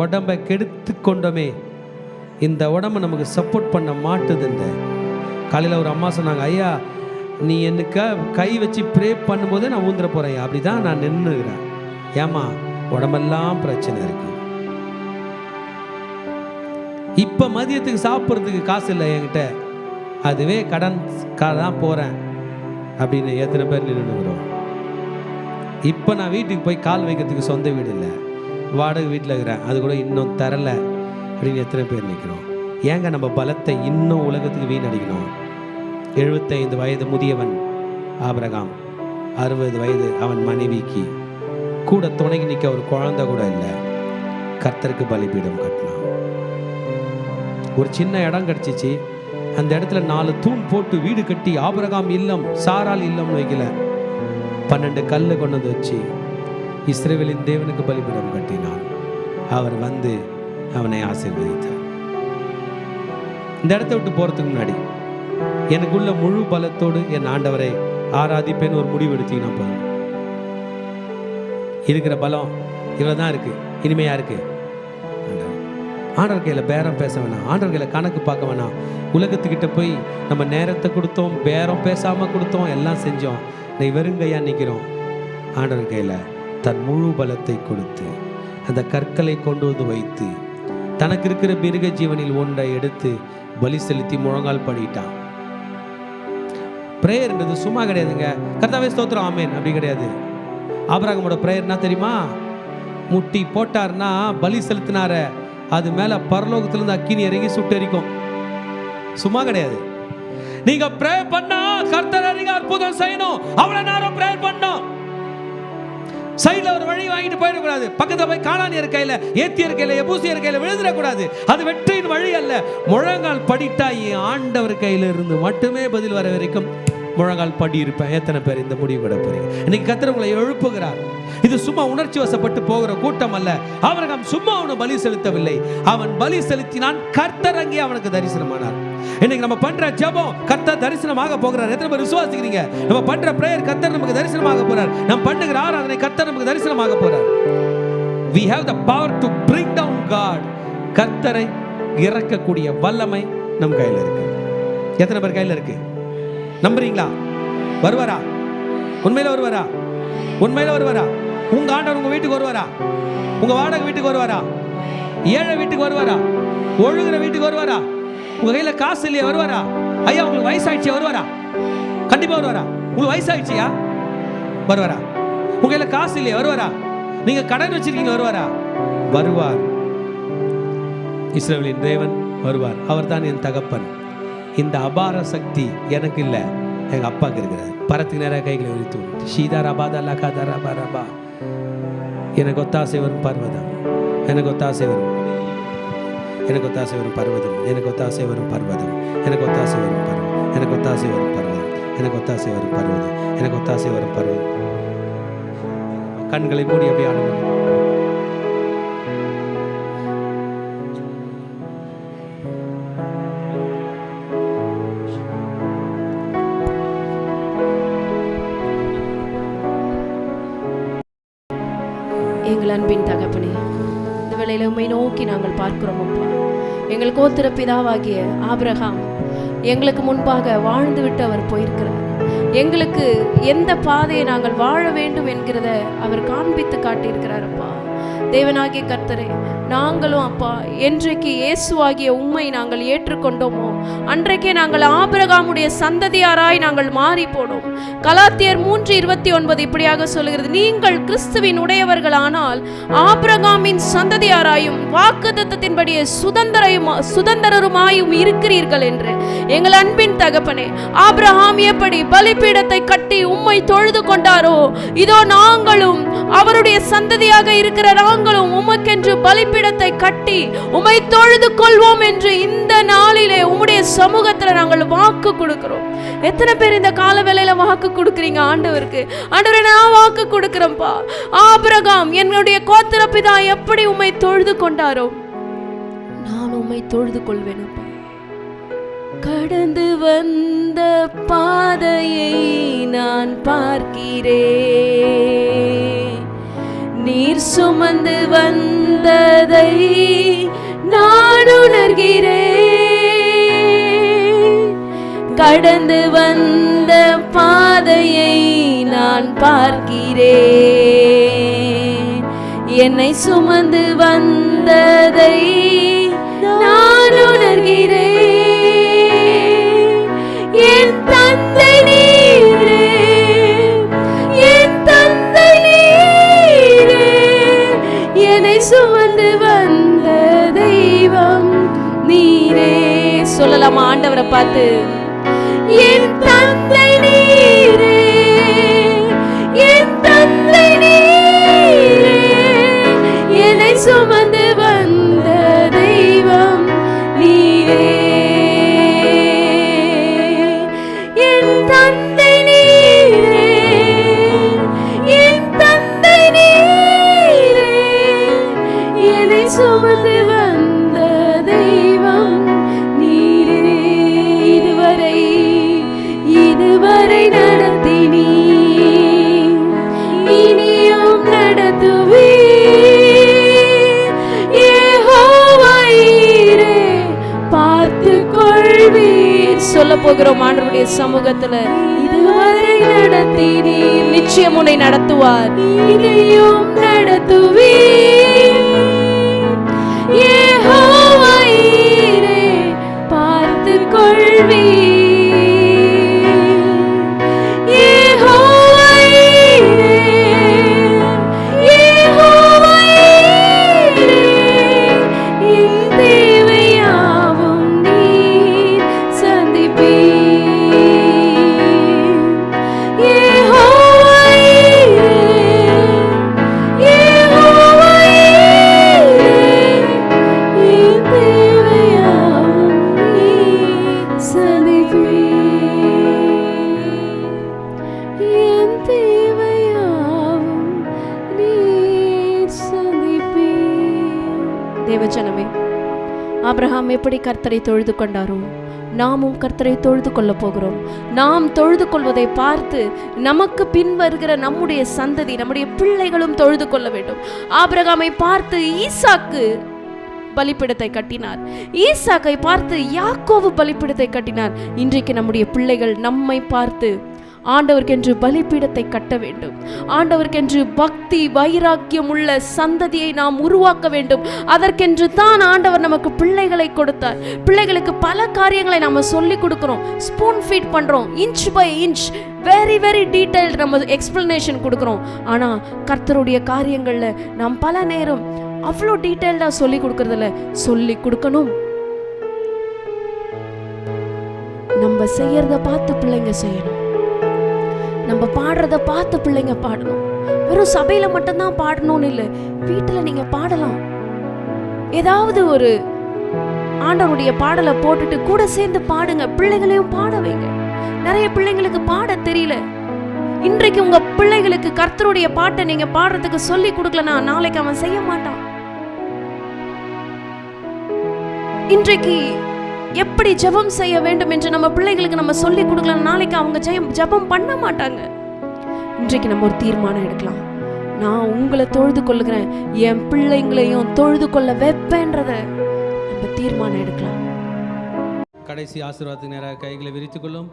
உடம்பை கெடுத்து கொண்டோமே. இந்த உடம்பை நமக்கு சப்போர்ட் பண்ண மாட்டுது. இந்த காலையில் ஒரு அம்மா சொன்னாங்க, ஐயா நீ எனக்கு கை வச்சு ப்ரே பண்ணும்போது நான் ஊந்துட போகிறேன். அப்படி தான் நான் நின்றுக்கிறேன். ஏமா உடம்பெல்லாம் பிரச்சனை இருக்கு. இப்போ மதியத்துக்கு சாப்பிட்றதுக்கு காசு இல்லை என்கிட்ட, அதுவே கடன் தான் போகிறேன் அப்படின்னு எத்தனை பேர் நின்றுக்கிறோம். இப்போ நான் வீட்டுக்கு போய் கால் வைக்கிறதுக்கு சொந்த வீடு இல்லை, வாடகை வீட்டில் இருக்கிறேன், அது கூட இன்னும் தரலை அப்படின்னு எத்தனை பேர் நிற்கிறோம். ஏங்க நம்ம பலத்தை இன்னும் உலகத்துக்கு வீணடிக்கணும்? 75 வயது முதியவன் ஆபிரகாம், 60 வயது அவன் மனைவிக்கு கூட துணைக்கு நிற்க ஒரு குழந்தை கூட இல்லை. கர்த்தருக்கு பலிபீடம் கட்டினான். ஒரு சின்ன இடம் கிடச்சிச்சு, அந்த இடத்துல 4 தூண் போட்டு வீடு கட்டி ஆபிரகாம் இல்லம் சாரால் இல்லம் வைக்கல, 12 கல்லு கொண்டு வந்து வச்சு இஸ்ரவேலின் தேவனுக்கு பலிபீடம் கட்டினான். அவர் வந்து அவனை ஆசீர்வதித்தார். இந்த இடத்த விட்டு போறதுக்கு முன்னாடி எனக்குள்ள முழு பலத்தோடு என் ஆண்டவரை ஆராதிப்பேன்னு ஒரு முடிவு எடுத்தீங்கன்னா போதும். இருக்கிற பலம் இவ்வளவுதான் இருக்கு, இனிமையா இருக்கு. ஆண்டவர் கையில பேரம் பேச வேணாம், ஆண்டவர் கையில கணக்கு பார்க்க வேணாம். உலகத்துக்கிட்ட போய் நம்ம நேரத்தை கொடுத்தோம், பேரம் பேசாம கொடுத்தோம், எல்லாம் செஞ்சோம். நீ வெறுங்கையா நிற்கிறோம். ஆண்டவர் கையில தன் முழு பலத்தை கொடுத்து அந்த கற்களை கொண்டு வந்து வைத்து தனக்கு இருக்கிற மிருக ஜீவனில் ஒன்றை எடுத்து பலி செலுத்தி முழங்கால் படிட்டான். பிரேயர்ன்றது சும்மா கிடையாதுங்க. கர்த்தாவே ஸ்தோத்திரம் ஆமேன் அப்படி கிடையாது. ஆபிரகாமோட பிரேயர்னா தெரியுமா? முட்டி போட்டார்னா பலி செலுத்தினார, அது மேல பரலோகத்திலிருந்து அக்கினி இறங்கி சுட்டெரிக்கும். சும்மா கிடையாது. நீங்க பிரே பண்ணா கர்த்தர் நீங்க அற்புதம் செய்யணும். அவ்வளவு நேரம் பிரே பண்ணணும். சைடுல ஒரு வழி வாங்கிட்டு போயிடக்கூடாது. பக்கத்துல போய் கானானியர் கையில, ஏத்தியர் கையில, எபூசியர் கையில விழுந்துடக்கூடாது. அது வெற்றியின் வழி அல்ல. முழங்கால் படிட்டா என் ஆண்டவர் கையில இருந்து மட்டுமே பதில் வர வரைக்கும் முழங்கால் படி இருப்பேன். எத்தனை பேர் இந்த முடிவு விட போறீங்க? இன்னைக்கு கர்த்தர் உங்களை எழுப்புகிறார். இது சும்மா உணர்ச்சி வசப்பட்டு போகிற கூட்டம் அல்ல. ஆபிரகாம் சும்மா அவனை பலி செலுத்தவில்லை, அவன் பலி செலுத்தினான். கர்த்தர் அங்கே அவனுக்கு தரிசனமானார். இன்னைக்கு நம்ம பண்ற ஜெபம் கர்த்தர் தரிசனமாக போகிறார். எத்தனை பேர் விசுவாசிக்கிறீங்க? நம்ம பண்ற பிரேயர் கர்த்தர் நமக்கு தரிசனமாக போறார். நம்ம பண்ணுகிற ஆராதனை கர்த்தர் நமக்கு தரிசனமாக போறார். We have the power to bring down God. கர்த்தரை இறக்கக்கூடிய வல்லமை நம் கையில் இருக்கு. எத்தனை பேர் கையில் இருக்கு? நம்புறீங்களா? வருவாரா? உண்மையில வருவாரா? உண்மையில வருவாரா? உங்க ஆண்டவர் உங்க வீட்டுக்கு வருவாரா? உங்க வாடகை வீட்டுக்கு வருவாரா? ஏழை வீட்டுக்கு வருவாரா? ஒழுகுற வீட்டுக்கு வருவாரா? உங்க கையில காசு இல்லையா வருவாரா? ஐயா உங்களுக்கு வயசாயிடுச்சியா வருவாரா? கண்டிப்பா வருவாரா? உங்களுக்கு வயசாயிடுச்சியா வருவாரா? உங்க கையில காசு இல்லையா வருவாரா? நீங்க கடன் வச்சிருக்கீங்க வருவாரா? வருவார். இஸ்ரவேலின் தேவன் வருவார். அவர் தான் என் தகப்பன். இந்த அபார சக்தி எனக்கு இல்லை, எங்க அப்பாவுக்கு இருக்கிறது. பரத்துக்கு நேராக கைகளை உரித்து ஷீதா ரபாதா லகாதா ரபா ரபா. எனக்கு ஒத்தாசை வரும் பர்வதம், எனக்கு ஒத்தாசை வரும், எனக்கு ஒத்தாசை வரும் பர்வதம், எனக்கு ஒத்தாசை வரும் பர்வதம், எனக்கு ஒத்தாசை வரும் பர்வதம், எனக்கு ஒத்தாசை வரும் பர்வதம், எனக்கு ஒத்தாசை வரும் பர்வதம், எனக்கு ஒத்தாசை வரும் பர்வதம். கண்களை மூடி அப்படியே ஆடுவோம். எங்கள் அன்பின் தகப்பனே, இந்த வேளையில உம்மை நோக்கி நாங்கள் பார்க்கிறோம் அப்பா. எங்கள் கோத்திர பிதாவாகிய ஆபிரகாம் எங்களுக்கு முன்பாக வாழ்ந்து விட்டு அவர் போயிருக்கிறார். எங்களுக்கு எந்த பாதையை நாங்கள் வாழ வேண்டும் என்கிறத அவர் காண்பித்து காட்டியிருக்கிறார் அப்பா. தேவனாகிய கர்த்தரே, நாங்களும் அப்பா என்றைக்கு இயேசுவாகிய உம்மை நாங்கள் ஏற்றுக்கொண்டோமோ அன்றைக்கே நாங்கள் ஆபிரகாமுடைய சந்ததியாராய் நாங்கள் மாறி போனோம். கலாத்தியர் 3:29 இப்படியாக சொல்கிறது, நீங்கள் கிறிஸ்துவின் உடையவர்களானால் ஆபிரகாமின் சந்ததியாராயும் வாக்குத்தத்தத்தின்படியே சுதந்திரருமாயும் இருக்கிறீர்கள் என்று. எங்கள் அன்பின் தகப்பனே, ஆபிரகாம் எப்படி பலிபீடத்தை கட்டி உம்மை தொழுது கொண்டாரோ, இதோ நாங்களும் அவருடைய சந்ததியாக இருக்கிற நாங்களும் உமக்கென்று பலிபீடத்தை கட்டி உம்மை தொழுது கொள்வோம் என்று இந்த நாளிலே உம்முடைய சமூகத்துல நாங்கள் வாக்கு கொடுக்கிறோம். எத்தனை பேர் இந்த கால வேளையில வாக்கு கொடுக்குறீங்க ஆண்டவருக்கு? ஆண்டவரே, நான் வாக்கு கொடுக்கிறேன்ப்பா. ஆபிரகாம் என்னுடைய கோத்திர பிதா எப்படி உம்மை தொழுது கொண்டாரோ நான் உம்மை தொழுது கொள்வேனப்பா. கடந்து வந்த பாதையை நான் பார்க்கிறேன், நீர் சுமந்து வந்ததை நான் உணர்கிறேன். கடந்து வந்த பாதையை நான் பார்க்கிறேன். என்னை சுமந்து வந்ததை நான் உணர்கிறேன். என் தந்தை நீரே, என் தந்தை நீரே, என்னை சுமந்து வந்த தெய்வம் நீரே. சொல்லலாமா ஆண்டவரை பார்த்து? என் தந்தை நீரே, என் தந்தை நீரே, என்னை சுமந்து வந்த தெய்வம் நீரே. என் தந்தை நீரே, என் தந்தை நீரே, என்னை சுமந்து வந்த தெய்வம் நீரே. இதுவரை நடத்தினீ, இனியும் நடத்துவீர். யெகோவா ஈரே, பார்த்துக் கொள்வீர். சொல்ல போகிறோம் ஆண்டவருடைய சமூகத்துல. இதுவரை நடத்தினீர், நிச்சயம் உன்னை நடத்துவார். இனியும் நடத்துவீர். யெகோவா ஈரே, பார்த்துக் கொள்வீர். தேவஜனமே, ஆபிரகாம் எப்படி கர்த்தரை தொழுது கொண்டாரோ நாமும் கர்த்தரை தொழுது கொள்ள போகிறோம். நாம் தொழுது கொள்வதை பார்த்து நமக்கு பின் வருகிற நம்முடைய சந்ததி, நம்முடைய பிள்ளைகளும் தொழுது கொள்ள வேண்டும். ஆபிரகாமை பார்த்து ஈசாக்கு பலிபீடத்தை கட்டினார். ஈசாக்கை பார்த்து யாக்கோபு பலிபீடத்தை கட்டினார். இன்றைக்கு நம்முடைய பிள்ளைகள் நம்மை பார்த்து ஆண்டவருக்கென்று பலிபீடத்தை கட்ட வேண்டும். ஆண்டவருக்கென்று பக்தி வைராக்கியம் உள்ள சந்ததியை நாம் உருவாக்க வேண்டும். அதற்கென்று தான் ஆண்டவர் நமக்கு பிள்ளைகளை கொடுத்தார். பிள்ளைகளுக்கு பல காரியங்களை நாம் சொல்லி கொடுக்கிறோம், ஸ்பூன் ஃபீட் பண்றோம், inch by inch very very detailed நம்ம எக்ஸ்பிளனேஷன் கொடுக்கிறோம். ஆனா கர்த்தருடைய காரியங்கள்ல நாம் பல நேரம் அவ்வளோ டீடைல்டா சொல்லி கொடுக்கறதில்ல. சொல்லி கொடுக்கணும். நம்ம செய்யறத பார்த்து பிள்ளைங்க செய்யணும். நம்ம பாடுறத பார்த்து பிள்ளைங்க பாடணும். வெறும் சபையில மட்டும்தான் பாடணும்னு இல்லை, வீட்டுல நீங்க பாடலாம். ஏதாவது ஒரு ஆண்டவருடைய பாடலை போட்டுட்டு கூட சேர்ந்து பாடுங்க. பிள்ளைகளையும் பாட வைங்க. நிறைய பிள்ளைங்களுக்கு பாட தெரியல. இன்றைக்கு உங்க பிள்ளைகளுக்கு கர்த்தருடைய பாட்டை நீங்க பாடுறதுக்கு சொல்லி கொடுக்கலனா நாளைக்கு அவன் செய்ய மாட்டான். இன்றைக்கு எப்படி ஜெபம் செய்ய வேண்டும் என்று நம்ம பிள்ளைகளுக்கு நம்ம சொல்லி கொடுக்கலாம், நாளைக்கு அவங்க ஜெபம் பண்ண மாட்டாங்க. இன்றைக்கு நம்ம ஒரு தீர்மானம் எடுக்கலாம். நான் உங்களை தொழுது கொள்ளுகிறேன், என் பிள்ளைங்களையும் தொழுது கொள்ள வைப்பேன்றத நம்ம தீர்மானம் எடுக்கலாம். கடைசி ஆசீர்வாதத்துக்கு நேராக கைகளை விரித்துக் கொள்ளும்.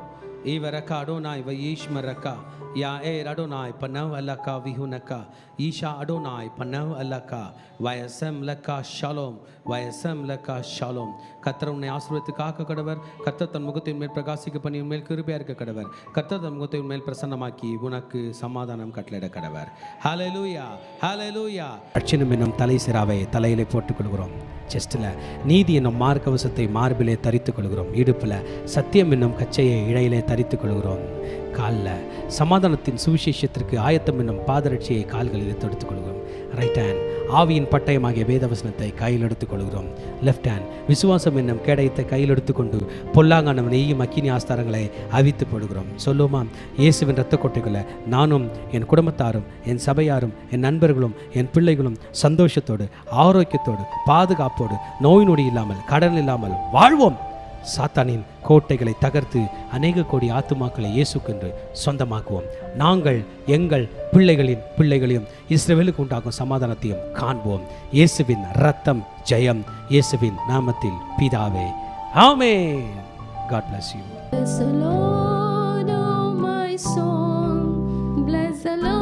ஈவரக்கா அடோனாய் வயீஷ்மரக்கா யா ஏ அடோனாய் பனவ் அல்லக்கா விஹுனக்கா ஈஷா அடோனாய் பனவ் அல்லக்கா வயசம் லக்கா ஷாலோம் வயசம் லக்கா ஷாலோம். கர்த்தர் உன்னை ஆசீர்வதித்து காக்க கடவர். கர்த்தர் தன் முகத்தை மேல் பிரகாசிக்க பண்ணி உன்மேல் கிருபையா இருக்க கடவர். கர்த்தர் தன் முகத்தை உன்மேல் பிரசன்னமாக்கி உனக்கு சமாதானம் கட்டளையிட கடவர். ஹல்லேலூயா ஹல்லேலூயா. அட்சணம் என்னும் தலை சிராவை தலையிலே போட்டுக் கொள்கிறோம். செஸ்டில் நீதி என்னும் மார்க்கவசத்தை மார்பிலே தரித்துக் கொள்கிறோம். இடுப்பில் சத்தியம் என்னும் கச்சையை இழையிலே தரித்துக் கொள்கிறோம். காலில் சமாதானத்தின் சுவிசேஷத்திற்கு ஆயத்தம் என்னும் பாதரட்சியை கால்களில் தொடுத்துக் கொள்கிறோம். ரைட் ஹேண்ட் ஆவியின் பட்டயமாகிய வேதவசனத்தை கையில் எடுத்துக் கொள்கிறோம். லெஃப்ட் ஹேண்ட் விசுவாசம் என்னும் கேடயத்தை கையில் எடுத்துக்கொண்டு பொல்லாங்கானவன் நெய்யும் அக்கினி ஆஸ்தாரங்களை அவித்து போடுகிறோம். சொல்லுமா, இயேசுவின் இரத்த கொட்டைகளை நானும் என் குடும்பத்தாரும் என் சபையாரும் என் நண்பர்களும் என் பிள்ளைகளும் சந்தோஷத்தோடு ஆரோக்கியத்தோடு பாதுகாப்போடு நோய் நொடி இல்லாமல் கடன் இல்லாமல் வாழ்வோம். சாத்தானின் கோட்டைகளை தகர்த்து அநேக கோடி ஆத்துமாக்களை இயேசுக்கென்று சொந்தமாக்குவோம். நாங்கள் எங்கள் பிள்ளைகளையும் இஸ்ரவேலுக்கு உண்டாகும் சமாதானத்தையும் காண்போம். இயேசுவின் இரத்தம் ஜெயம். இயேசுவின் நாமத்தில் பிதாவே, ஆமென். God bless you. Bless the Lord, oh my song. Bless the Lord.